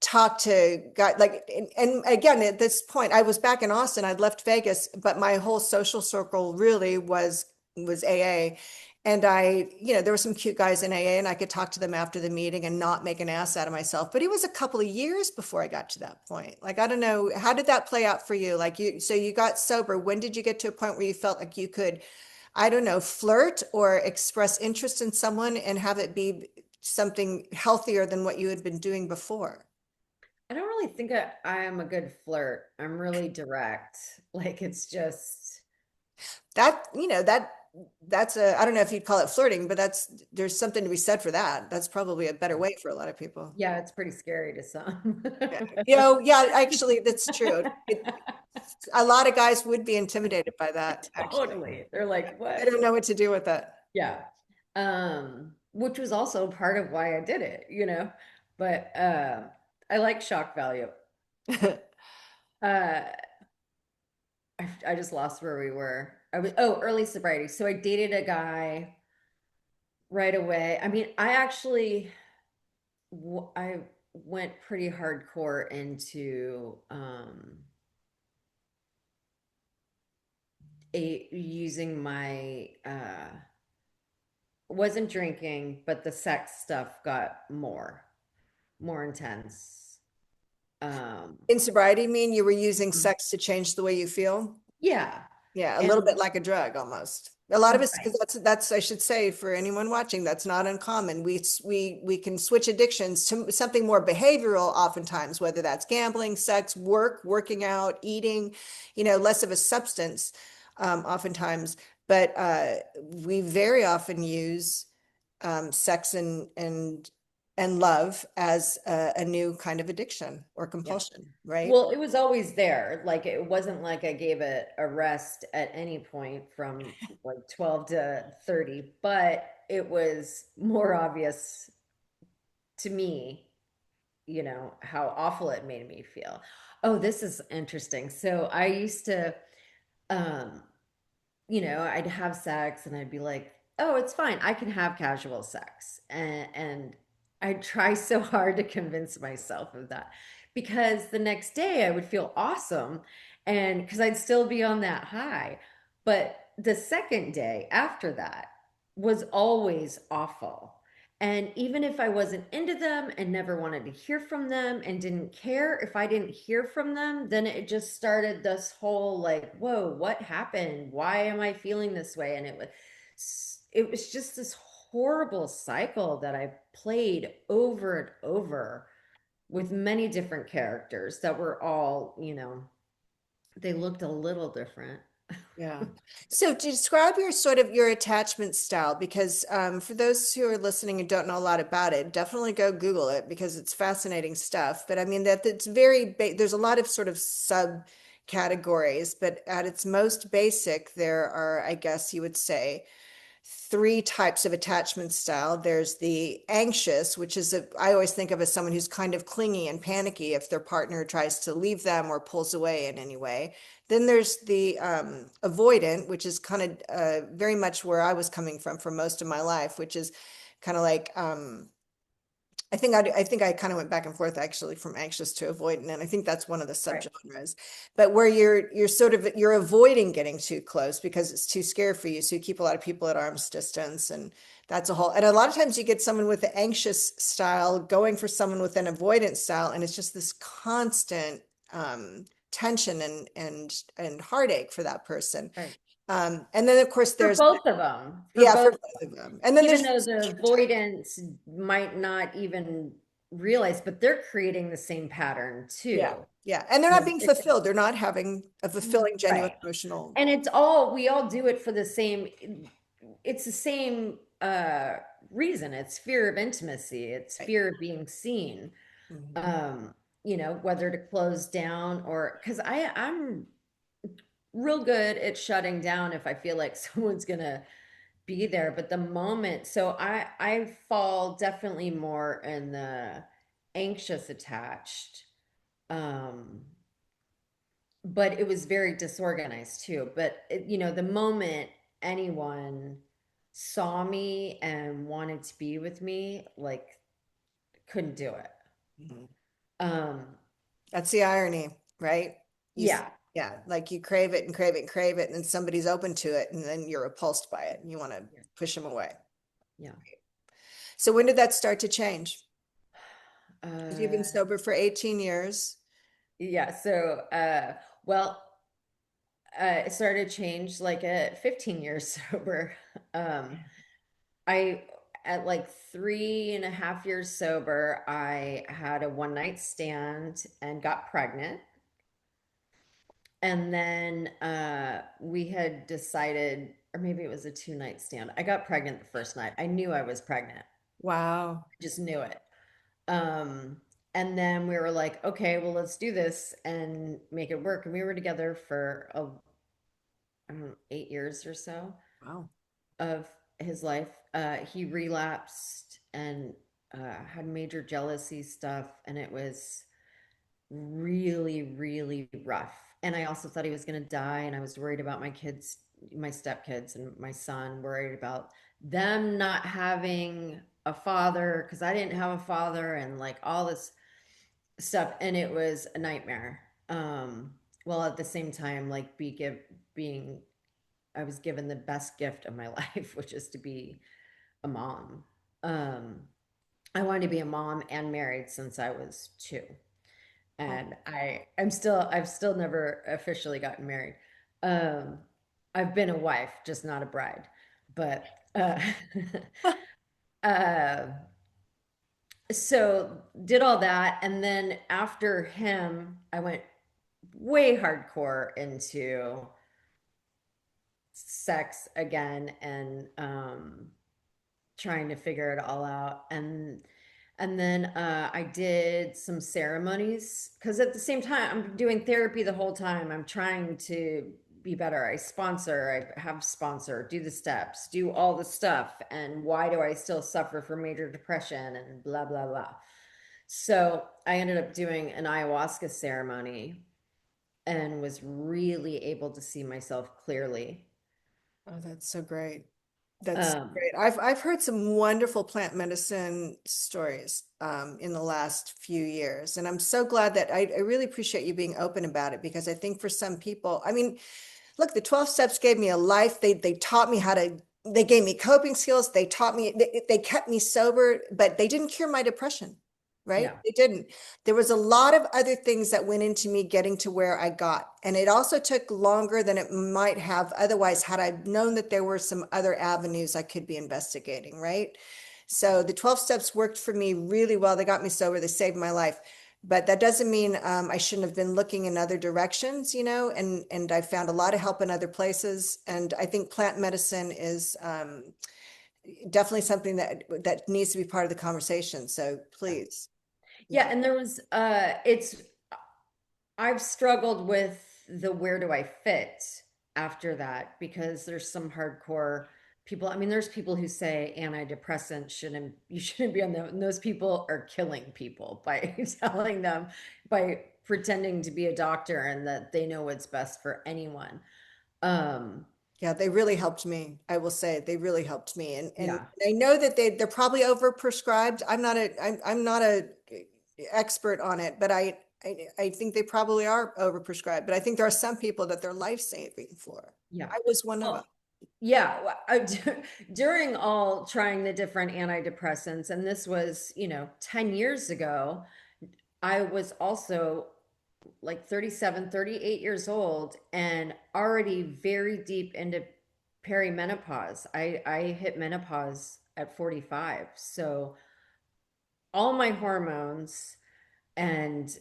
talk to God. Like, and again, at this point, I was back in Austin. I'd left Vegas, but my whole social circle really was AA. And there were some cute guys in AA, and I could talk to them after the meeting and not make an ass out of myself. But it was a couple of years before I got to that point. Like, I don't know, how did that play out for you? So you got sober. When did you get to a point where you felt like you could, I don't know, flirt or express interest in someone and have it be something healthier than what you had been doing before? I don't really think I am a good flirt. I'm really direct. Like, it's just, That's I don't know if you'd call it flirting, but there's something to be said for that. That's probably a better way for a lot of people. yeah, it's pretty scary to some. Yeah. Yeah, actually, that's true. A lot of guys would be intimidated by that, actually. Totally. They're like, They what? don't know what to do with that. Yeah. Which was also part of why I did it, But I like shock value. Uh I just lost where we were. Early sobriety. So I dated a guy right away. I mean, I went pretty hardcore into using my wasn't drinking, but the sex stuff got more intense. Um, In sobriety, you mean you were using sex to change the way you feel? yeah. Yeah, a little And bit like a drug almost. A lot of us, because right. that's I should say for anyone watching, that's not uncommon. We can switch addictions to something more behavioral oftentimes, whether that's gambling, sex, working out, eating, less of a substance oftentimes. But we very often use sex and and love as a new kind of addiction or Yeah. compulsion, right? Well, it was always there. Like it wasn't like I gave it a rest at any point from like 12 to 30, but it was more obvious to me, how awful it made me feel. Oh, this is interesting. So I used to um I'd have sex and I'd be like, "Oh, it's fine. I can have casual sex." And I'd try so hard to convince myself of that because the next day I would feel awesome and because I'd still be on that high. But the second day after that was always awful. And even if I wasn't into them and never wanted to hear from them and didn't care if I didn't hear from them, then it just started this whole like, whoa, what happened? Why am I feeling this way? And it was just this horrible cycle that I played over and over with many different characters that were all, they looked a little different. Yeah. So to describe your sort of your attachment style, because for those who are listening and don't know a lot about it, definitely go Google it because it's fascinating stuff. But I mean that it's there's a lot of sort of subcategories, but at its most basic, there are, I guess you would say, three types of attachment style. There's the anxious, which is I always think of as someone who's kind of clingy and panicky if their partner tries to leave them or pulls away in any way. Then there's the avoidant, which is kind of very much where I was coming from for most of my life, which is kind of like I think I kind of went back and forth actually from anxious to avoidant, and I think that's one of the Right. subgenres. But where you're sort of you're avoiding getting too close because it's too scary for you, so you keep a lot of people at arm's distance, and that's a whole. And a lot of times you get someone with the anxious style going for someone with an avoidant style, and it's just this constant tension and heartache for that person. Right. And then of course For there's both of them, for yeah, for both. both of them, and then Even there's though the avoidance might not even realize, but they're creating the same pattern yeah, too. yeah, and they're not And being it's fulfilled. They're not having a fulfilling, genuine right. emotional. And we all do it for it's the same reason. It's fear of intimacy, it's Right. fear of being seen. Mhm. Um, whether to close down or because I'm real good at shutting down if I feel like someone's gonna be there, but the moment, so I fall definitely more in the anxious attached, um but it was very disorganized too. But the moment anyone saw me and wanted to be with me, like, couldn't do it. Mhm. um That's the irony, right? yeah. Yeah, like you crave it and crave it and crave it, and then somebody's open to it, and then you're repulsed by it, and you want to Yeah. push them away. Yeah. So when did that start to change? Because you've been uh sober for 18 years. yeah, so well, it started to change like at 15 years sober. um I, at like 3.5 years sober, I had a one night stand and got pregnant. And then we had decided, or maybe it was a two-night stand. I got pregnant the first night. I knew I was pregnant. Wow. I just knew it. Um, and then we were like, okay, well, let's do this and make it work. And we were together for I don't know, 8 years or so Wow. of his life. He relapsed and had major jealousy stuff, and it was really, really rough. And I also thought he was going to die, and I was worried about my kids, my stepkids, and my son, worried about them not having a father because I didn't have a father, and like all this stuff, and it was a nightmare. Well, at the same time, like being I was given the best gift of my life, which is to be a mom. Um, I wanted to be a mom and married since I was two. And I've still never officially gotten married. Um, I've been a wife, just not a bride. But uh, so did all that. And then after him, I went way hardcore into sex again and trying to figure it all out. And And then I did some ceremonies because at the same time, I'm doing therapy the whole time. I'm trying to be better. I sponsor, I have sponsor, do the steps, do all the stuff. And why do I still suffer from major depression and blah, blah, blah. So I ended up doing an ayahuasca ceremony and was really able to see myself clearly. Oh, that's so great. That's Um, great. I've heard some wonderful plant medicine stories in the last few years, and I'm so glad that I really appreciate you being open about it because I think for some people, I mean, look, the 12 steps gave me a life. They taught me how to. They gave me coping skills. They taught me. They kept me sober, but they didn't cure my depression, right? yeah, They didn't. There was a lot of other things that went into me getting to where I got, and it also took longer than it might have otherwise had I known that there were some other avenues I could be investigating, right? So the 12 steps worked for me really well. They got me sober. They saved my life, but that doesn't mean I shouldn't have been looking in other directions, and I found a lot of help in other places. And I think plant medicine is definitely something that needs to be part of the conversation. So yeah. please, Yeah, yeah, and there was it's I've struggled with the where do I fit after that because there's some hardcore people. I mean, there's people who say antidepressants shouldn't you shouldn't be on them. And those people are killing people by telling them by pretending to be a doctor and that they know what's best for anyone. Um, yeah, they really helped me. I will say they really helped me, and yeah. I know that they're probably overprescribed. I'm not a expert on it, but I think they probably are overprescribed. But I think there are some people that they're life saving for. Yeah. I was one of them. Well, yeah, during all trying the different antidepressants, and this was, 10 years ago, I was also like 37, 38 years old and already very deep into perimenopause. I hit menopause at 45. So all my hormones and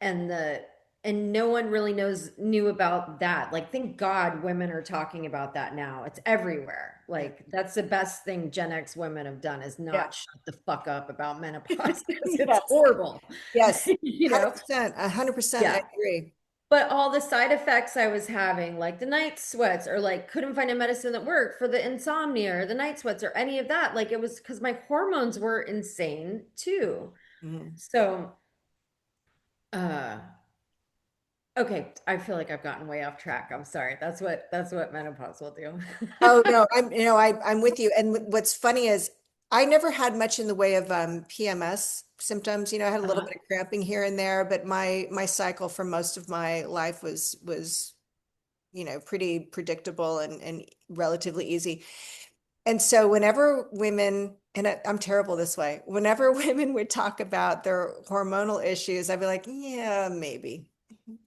and the and no one really knew about that. Like, thank God women are talking about that now. It's everywhere. Yeah. Like, that's the best thing Gen X women have done is Yeah. not shut the fuck up about menopause because it's Yes. horrible. Yes. you know 100%. 100%. I yeah, agree. but all the side effects I was having, like the night sweats, or like couldn't find a medicine that worked for the insomnia or the night sweats or any of that, like it was because my hormones were insane too. Mhm. So uh okay, I feel like I've gotten way off track. I'm sorry. That's what menopause will do. Oh no, I'm with you. And what's funny is I never had much in the way of PMS symptoms. I had a little Uh-huh. bit of cramping here and there, but my cycle for most of my life was pretty predictable and relatively easy. And so whenever women, and I'm terrible this way, whenever women would talk about their hormonal issues, I'd be like, yeah, Yeah.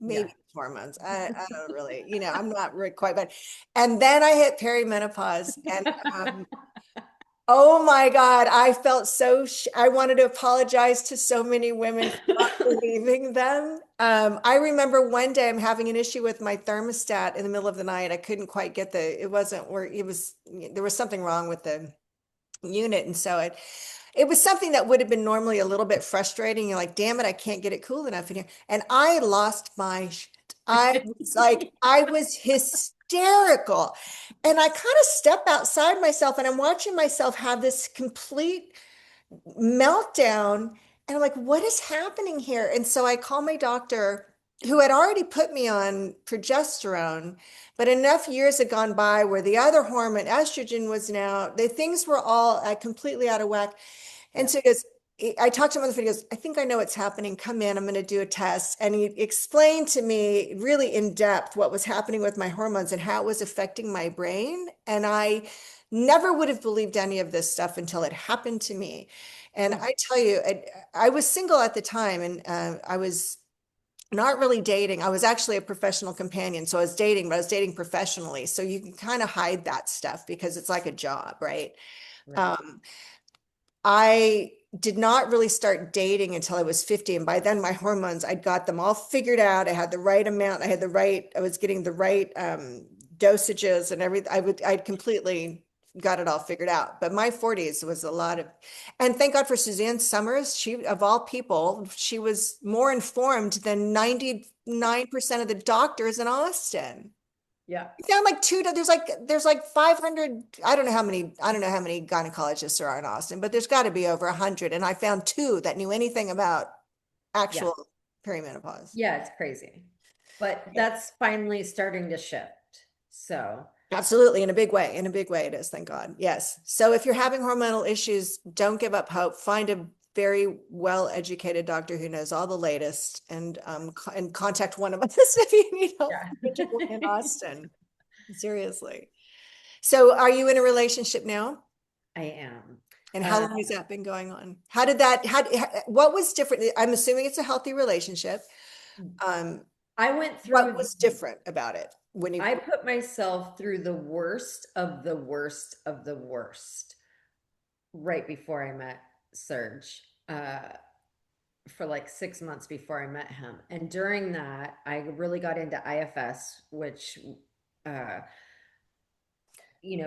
maybe it's hormones. I don't really, I'm not really quite, but, and then I hit perimenopause and, oh my God, I felt I wanted to apologize to so many women for not believing them. I remember one day I'm having an issue with my thermostat in the middle of the night. I couldn't quite get it wasn't where there was something wrong with the unit. And so it was something that would have been normally a little bit frustrating. You're like, damn it, I can't get it cool enough in here. And I lost my shit. I was hysterical. And I kind of step outside myself and I'm watching myself have this complete meltdown. And I'm like, what is happening here? And so I call my doctor who had already put me on progesterone, but enough years had gone by where the other hormone, estrogen, was now, the things were all completely out of whack. And Yeah. so he goes, I talked to him on the phone. He goes, I think I know what's happening. Come in, I'm going to do a test. And he explained to me really in depth what was happening with my hormones and how it was affecting my brain. And I never would have believed any of this stuff until it happened to me. And Oh, I tell you, I was single at the time and I was not really dating. I was actually a professional companion. So I was dating, but I was dating professionally. So you can kind of hide that stuff because it's like a job, right? right. Um, I did not really start dating until I was 50. And by then my hormones, I'd got them all figured out. I had the right amount. I was getting the right dosages and everything. I'd completely got it all figured out. But my 40s was a lot of, and thank God for Suzanne Summers. She, of all people, she was more informed than 99% of the doctors in Austin. Yeah. I found like there's like 500, I don't know how many gynecologists there are in Austin, but there's got to be over 100. And I found two that knew anything about Yeah. actual perimenopause. Yeah, it's crazy. But that's finally starting to shift. So, Absolutely, in a big way it is, thank God. Yes. So if you're having hormonal issues, don't give up hope. Find a very well-educated doctor who knows all the latest, and contact one of us if you need help, particularly in yeah. Austin. Seriously. So are you in a relationship now? I am. And how long has that been going on? How did that, what was different? I'm assuming it's a healthy relationship. Um, I went what through, was different about it when you, I put myself through the worst of the worst of the worst right before I met Serge, for like 6 months before I met him. And during that, I really got into IFS, which, uh,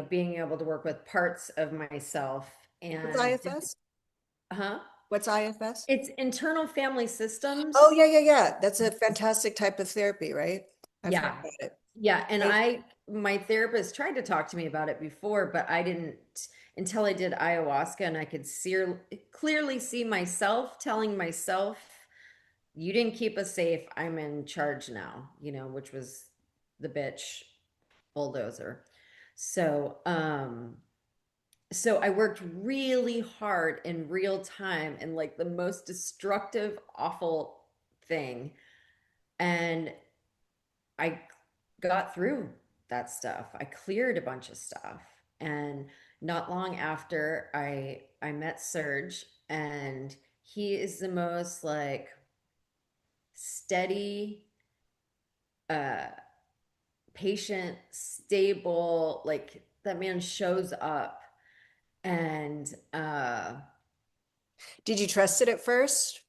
being able to work with parts of myself what's and, IFS? huh? What's IFS? It's internal family Oh, systems. yeah, yeah, yeah. That's a fantastic type of therapy, right? I've heard Yeah. about it. Yeah. And my therapist tried to talk to me about it before, but I didn't until I did ayahuasca and I could clearly see myself telling myself, you didn't keep us safe. I'm in charge now, which was the bitch bulldozer. So, so I worked really hard in real time and like the most destructive, awful thing. And I got through that stuff. I cleared a bunch of stuff. And not long after I met Serge, and he is the most like steady, uh patient, stable, like that man shows up. And Did you trust it at first?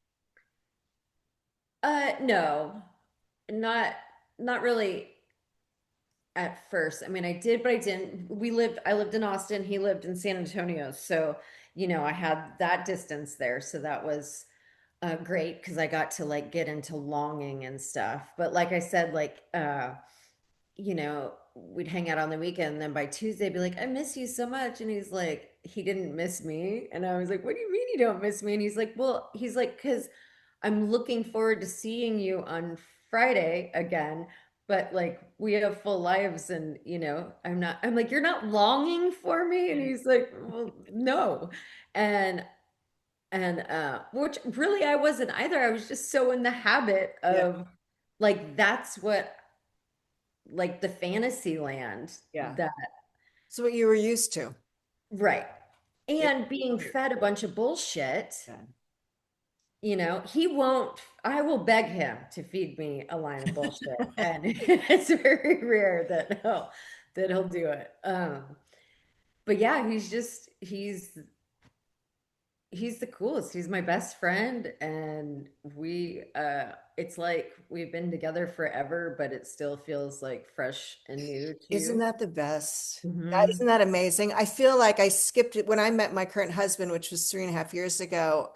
no, not not really at first. I mean, I did, but I didn't. I lived in Austin, he lived in San Antonio. So, I had that distance there. So that was great because I got to like get into longing and stuff. But like I said, like we'd hang out on the weekend, and then by Tuesday, I'd be like, I miss you so much. And he's like, he didn't miss me. And I was like, what do you mean you don't miss me? And he's like, well, because I'm looking forward to seeing you on Friday again. But like we have full lives, and I'm like, you're not longing for me. And he's like, well, no. And which really I wasn't either. I was just so in the habit Yeah, of like that's what like the fantasy land yeah. that It's what you were used to. right. Yeah. And being fed a bunch of bullshit, Yeah. he won't, I will beg him to feed me a line of bullshit. And it's very rare that he'll do it. But yeah, he's the coolest. He's my best friend, and it's like we've been together forever, but it still feels like fresh and new Isn't too. that the best? Hmm. Isn't that amazing? I feel like I skipped it when I met my current husband, which was 3.5 years ago.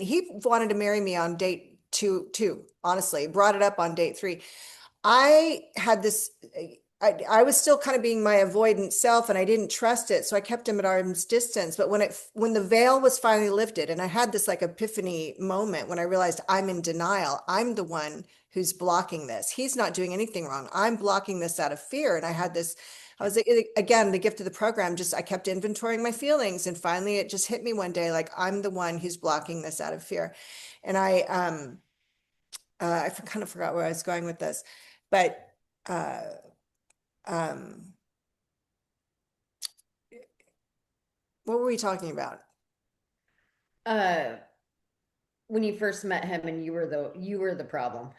He wanted to marry me on date two, honestly, brought it up on date three. I had this, I was still kind of being my avoidant self and I didn't trust it. So I kept him at arm's distance. But when the veil was finally lifted and I had this like epiphany moment when I realized I'm in denial, I'm the one who's blocking this. He's not doing anything wrong. I'm blocking this out of fear. And I was like, again, the gift of the program, I kept inventorying my feelings. And finally it just hit me one day, like I'm the one who's blocking this out of fear. And I kind of forgot where I was going with this, but uh, um, what were we talking about? Uh, when you first met him and you were the problem.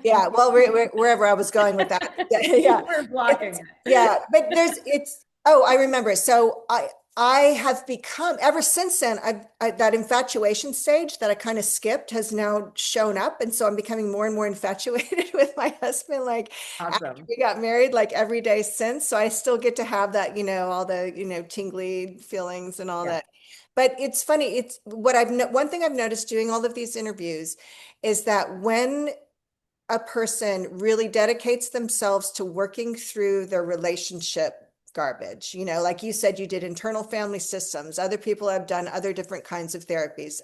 Yeah, well, wherever I was going with that, yeah, You were blocking it. yeah, but oh, I remember. So I have become, ever since then, that infatuation stage that I kind of skipped has now shown up. And so I'm becoming more and more infatuated with my husband, like after Awesome. we got married, like every day since. So I still get to have that, all the, tingly feelings and all Yeah. that. But it's funny. It's what one thing I've noticed doing all of these interviews is that when a person really dedicates themselves to working through their relationship garbage. Like you said, you did internal family systems. Other people have done other different kinds of therapies.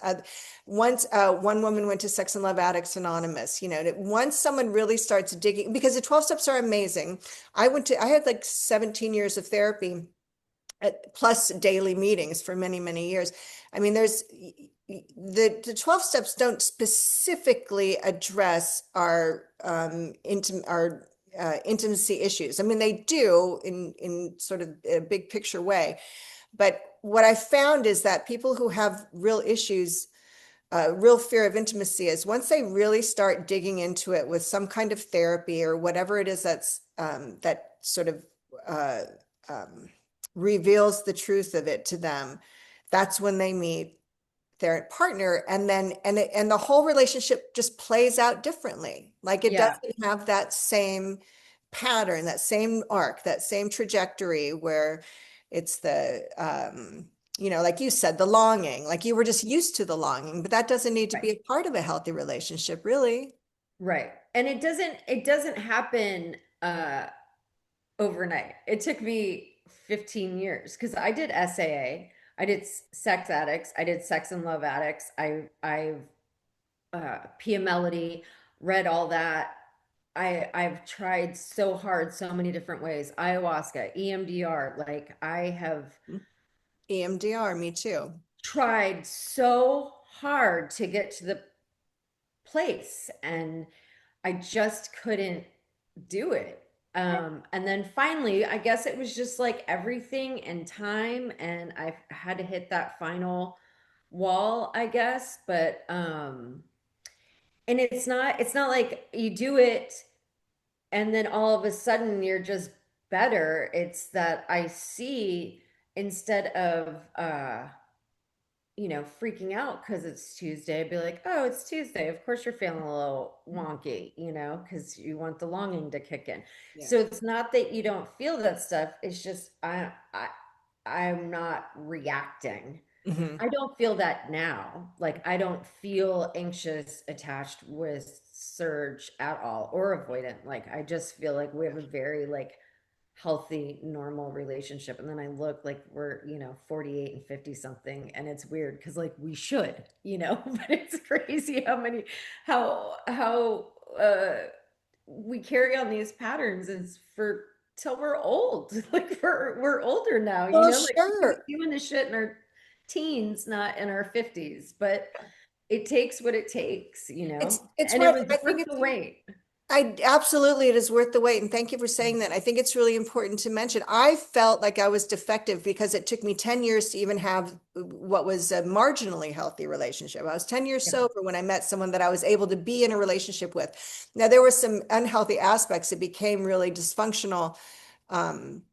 Once one woman went to Sex and Love Addicts Anonymous. Once someone really starts digging, because the 12 steps are amazing. I had like 17 years of therapy plus daily meetings for many, many years. I mean, the 12 steps don't specifically address our intimacy issues. I mean, they do in sort of a big picture way. But what I found is that people who have real issues, real fear of intimacy, is once they really start digging into it with some kind of therapy or whatever it is that sort of uh, um, reveals the truth of it to them, that's when they meet their partner, and then and the whole relationship just plays out differently. Like it Yeah. doesn't have that same pattern, that same arc, that same trajectory where it's like you said, the longing, like you were just used to the longing, but that doesn't need to Right. be a part of a healthy relationship, really. Right. And it doesn't happen overnight. It took me 15 years because I did SAA, I did sex addicts, I did sex and love addicts, I've Pia Melody, read all that. I've tried so hard, so many different ways. Ayahuasca, EMDR, like I have EMDR, me too. tried so hard to get to the place and I just couldn't do it. And then finally, I guess it was just like everything and time, and I had to hit that final wall, I guess. But and it's not like you do it and then all of a sudden you're just better. It's that I see instead of freaking out because it's Tuesday, I'd be like, oh, it's Tuesday. Of course you're feeling a little wonky, because you want the longing to kick in. Yeah. So it's not that you don't feel that stuff. It's just I'm not reacting. Hmm. I don't feel that now. Like I don't feel anxious attached with Serge at all or avoidant. Like I just feel like we have a very like healthy, normal relationship. And then I look like we're, 48 and 50 something. And it's weird because like we should, but it's crazy how we carry on these patterns is for till we're old. Like we're older now, Well, like we should sure. be doing this shit in our teens, not in our 50s. But it takes what it takes, It's and it what was I worth think the it's. wait. I absolutely, it is worth the wait. And thank you for saying that. I think it's really important to mention. I felt like I was defective because it took me 10 years to even have what was a marginally healthy relationship. I was 10 years Yeah. sober when I met someone that I was able to be in a relationship with. Now, there were some unhealthy aspects. It became really dysfunctional. Um,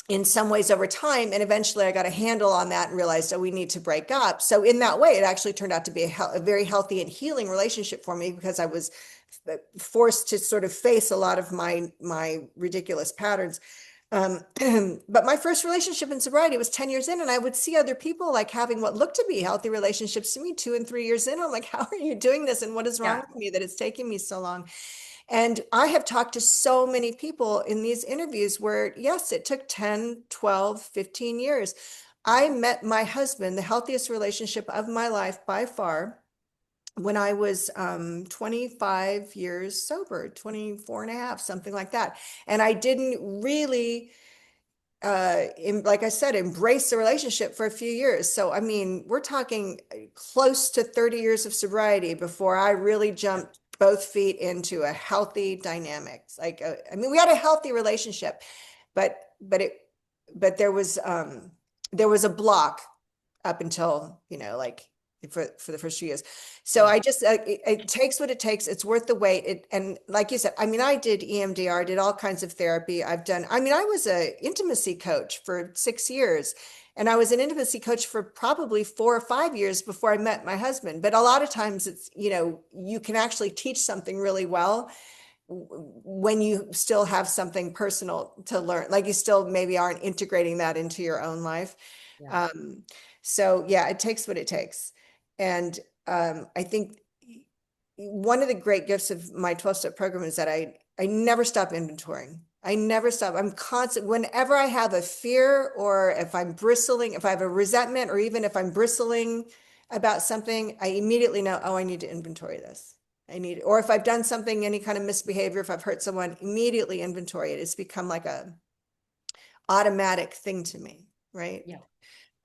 in some ways over time. And eventually I got a handle on that and realized, oh, we need to break up. So in that way, it actually turned out to be a very healthy and healing relationship for me because I was forced to sort of face a lot of my ridiculous patterns. Um, but my first relationship in sobriety was 10 years in, and I would see other people like having what looked to be healthy relationships to me 2 and 3 years in. I'm like, how are you doing this? And what is wrong Yeah. with me that it's taking me so long? And I have talked to so many people in these interviews where, yes, it took 10, 12, 15 years. I met my husband, the healthiest relationship of my life by far, when I was 25 years sober, 24 and a half, something like that. And I didn't really like I said, embrace the relationship for a few years. So, I mean, we're talking close to 30 years of sobriety before I really jumped both feet into a healthy dynamics. Like, I mean, we had a healthy relationship, but, but it, but there was a block up until, like for the first few years. So Yeah. I just, it takes what it takes. It's worth the wait. And like you said, I mean, I did EMDR, did all kinds of therapy. I mean, I was a intimacy coach for 6 years. And I was an intimacy coach for probably 4 or 5 years before I met my husband. But a lot of times it's, you can actually teach something really well when you still have something personal to learn, like you still maybe aren't integrating that into your own life. Yeah. Um, so yeah, it takes what it takes. And I think one of the great gifts of my 12-step program is that I never stop inventorying. I never stop. I'm constant. Whenever I have a fear or if I'm bristling, if I have a resentment, or even if I'm bristling about something, I immediately know, oh, I need to inventory this. Or if I've done something, any kind of misbehavior, if I've hurt someone, immediately inventory it. It's become like a automatic thing to me, right? Yeah.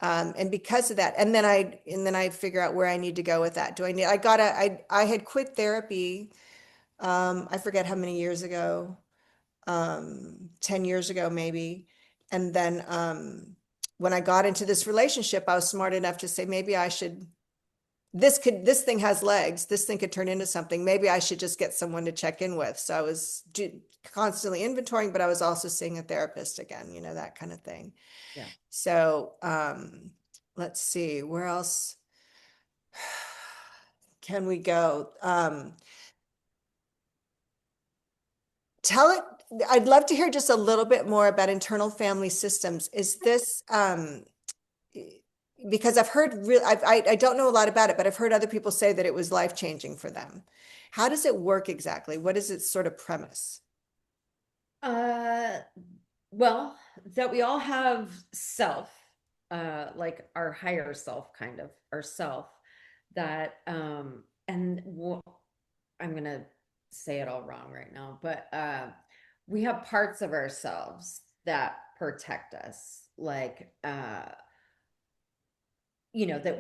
And because of that, and then I figure out where I need to go with that. I had quit therapy, I forget how many years ago, 10 years ago, maybe. And then, when I got into this relationship, I was smart enough to say, maybe I should, this thing has legs. This thing could turn into something. Maybe I should just get someone to check in with. So I was constantly inventorying, but I was also seeing a therapist again, that kind of thing. Yeah. So, let's see, where else can we go? Tell it, I'd love to hear just a little bit more about internal family systems. Is this, because I've heard real, I don't know a lot about it, but I've heard other people say that it was life-changing for them. How does it work exactly? What is its sort of premise? Uh, well, that we all have self, like our higher self, kind of our self, that, and I'm gonna say it all wrong right now, but we have parts of ourselves that protect us, like, that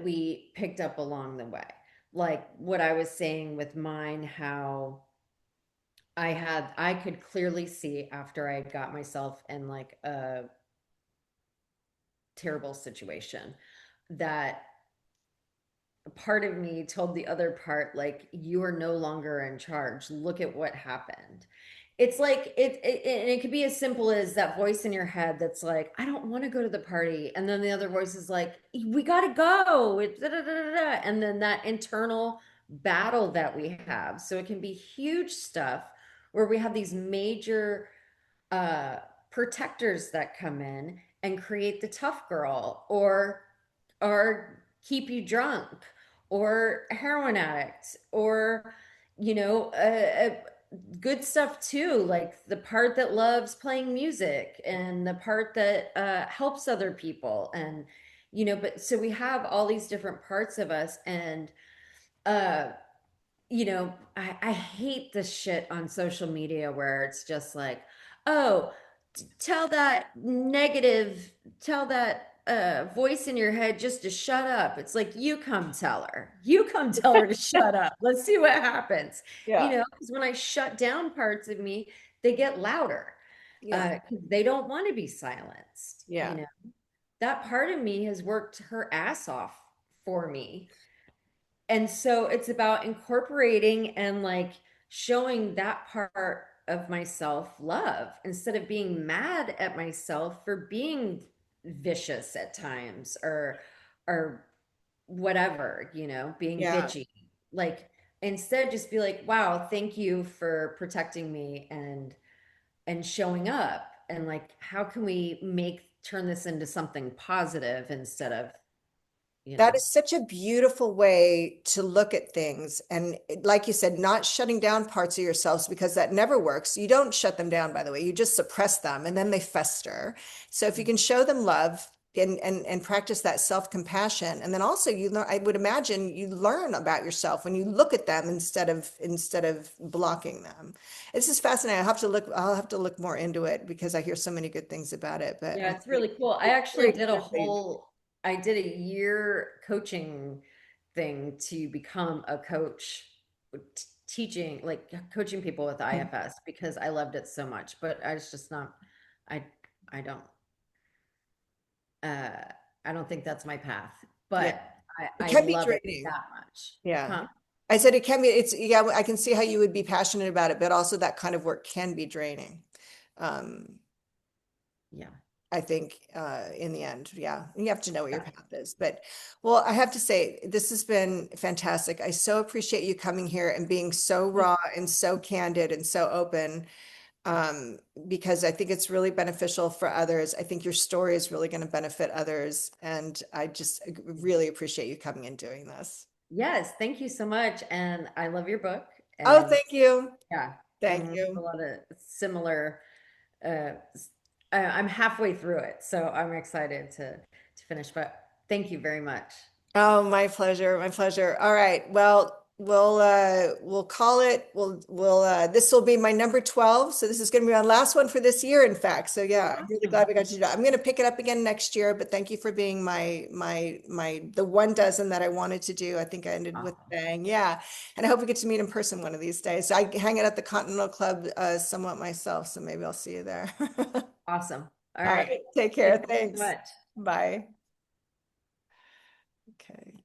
we picked up along the way. Like what I was saying with mine, how I could clearly see after I got myself in like a terrible situation that part of me told the other part, like, you are no longer in charge. Look at what happened. It's like and it could be as simple as that voice in your head that's like, I don't want to go to the party. And then the other voice is like, we gotta go. Da, da, da, da, da. And then that internal battle that we have. So it can be huge stuff where we have these major uh protectors that come in and create the tough girl, or keep you drunk, or a heroin addict, or good stuff too, like the part that loves playing music and the part that helps other people. And but so we have all these different parts of us. And uh I hate this shit on social media where it's just like, oh, tell that negative, tell that voice in your head just to shut up. It's like, you come tell her. You come tell her to shut up. Let's see what happens. Yeah. Because when I shut down parts of me, they get louder. Yeah. 'Cause they don't want to be silenced. Yeah. That part of me has worked her ass off for me. And so it's about incorporating and like showing that part of myself love instead of being mad at myself for being vicious at times, or whatever, being Yeah. bitchy. Like, instead just be like, wow, thank you for protecting me and showing up, and like, how can we turn this into something positive instead of, you That know is such a beautiful way to look at things. And like you said, not shutting down parts of yourselves, because that never works. You don't shut them down, by the way, you just suppress them and then they fester. So if you can show them love and practice that self-compassion, and then also you learn, I would imagine you learn about yourself when you look at them instead of blocking them. This is fascinating. I'll have to look more into it because I hear so many good things about it, but Yeah, I'm it's really cool. I actually very did curious. I did a year coaching thing to become a coach, teaching, like coaching people with IFS, because I loved it so much. But I was just not, I, I don't, uh, I don't think that's my path, Yeah. but It I can be love it draining. that much. Yeah. Huh? I said it can be, yeah, I can see how you would be passionate about it, but also that kind of work can be draining. Um, Yeah. I think in the end, yeah, you have to know what your path is. But well, I have to say, this has been fantastic. I so appreciate you coming here and being so raw and so candid and so open, um, because I think it's really beneficial for others. I think your story is really going to benefit others. And I just really appreciate you coming and doing this. Yes, thank you so much. And I love your book. Oh, And thank you. yeah, Thank and we have a you. lot of similar I'm halfway through it, so I'm excited to finish. But thank you very much. Oh, my pleasure. My pleasure. All right. Well, we'll call it. This will be my number 12. So this is going to be my last one for this year, in fact. So yeah, I'm really Awesome. glad we got to do that. I'm going to pick it up again next year, but thank you for being the one dozen that I wanted to do. I think I ended with a Awesome. bang. Yeah. And I hope we get to meet in person one of these days. So I hang out at the Continental Club somewhat myself, so maybe I'll see you there. Awesome. All All right. right. Take care. Thank you so Thanks. much. Bye. Okay.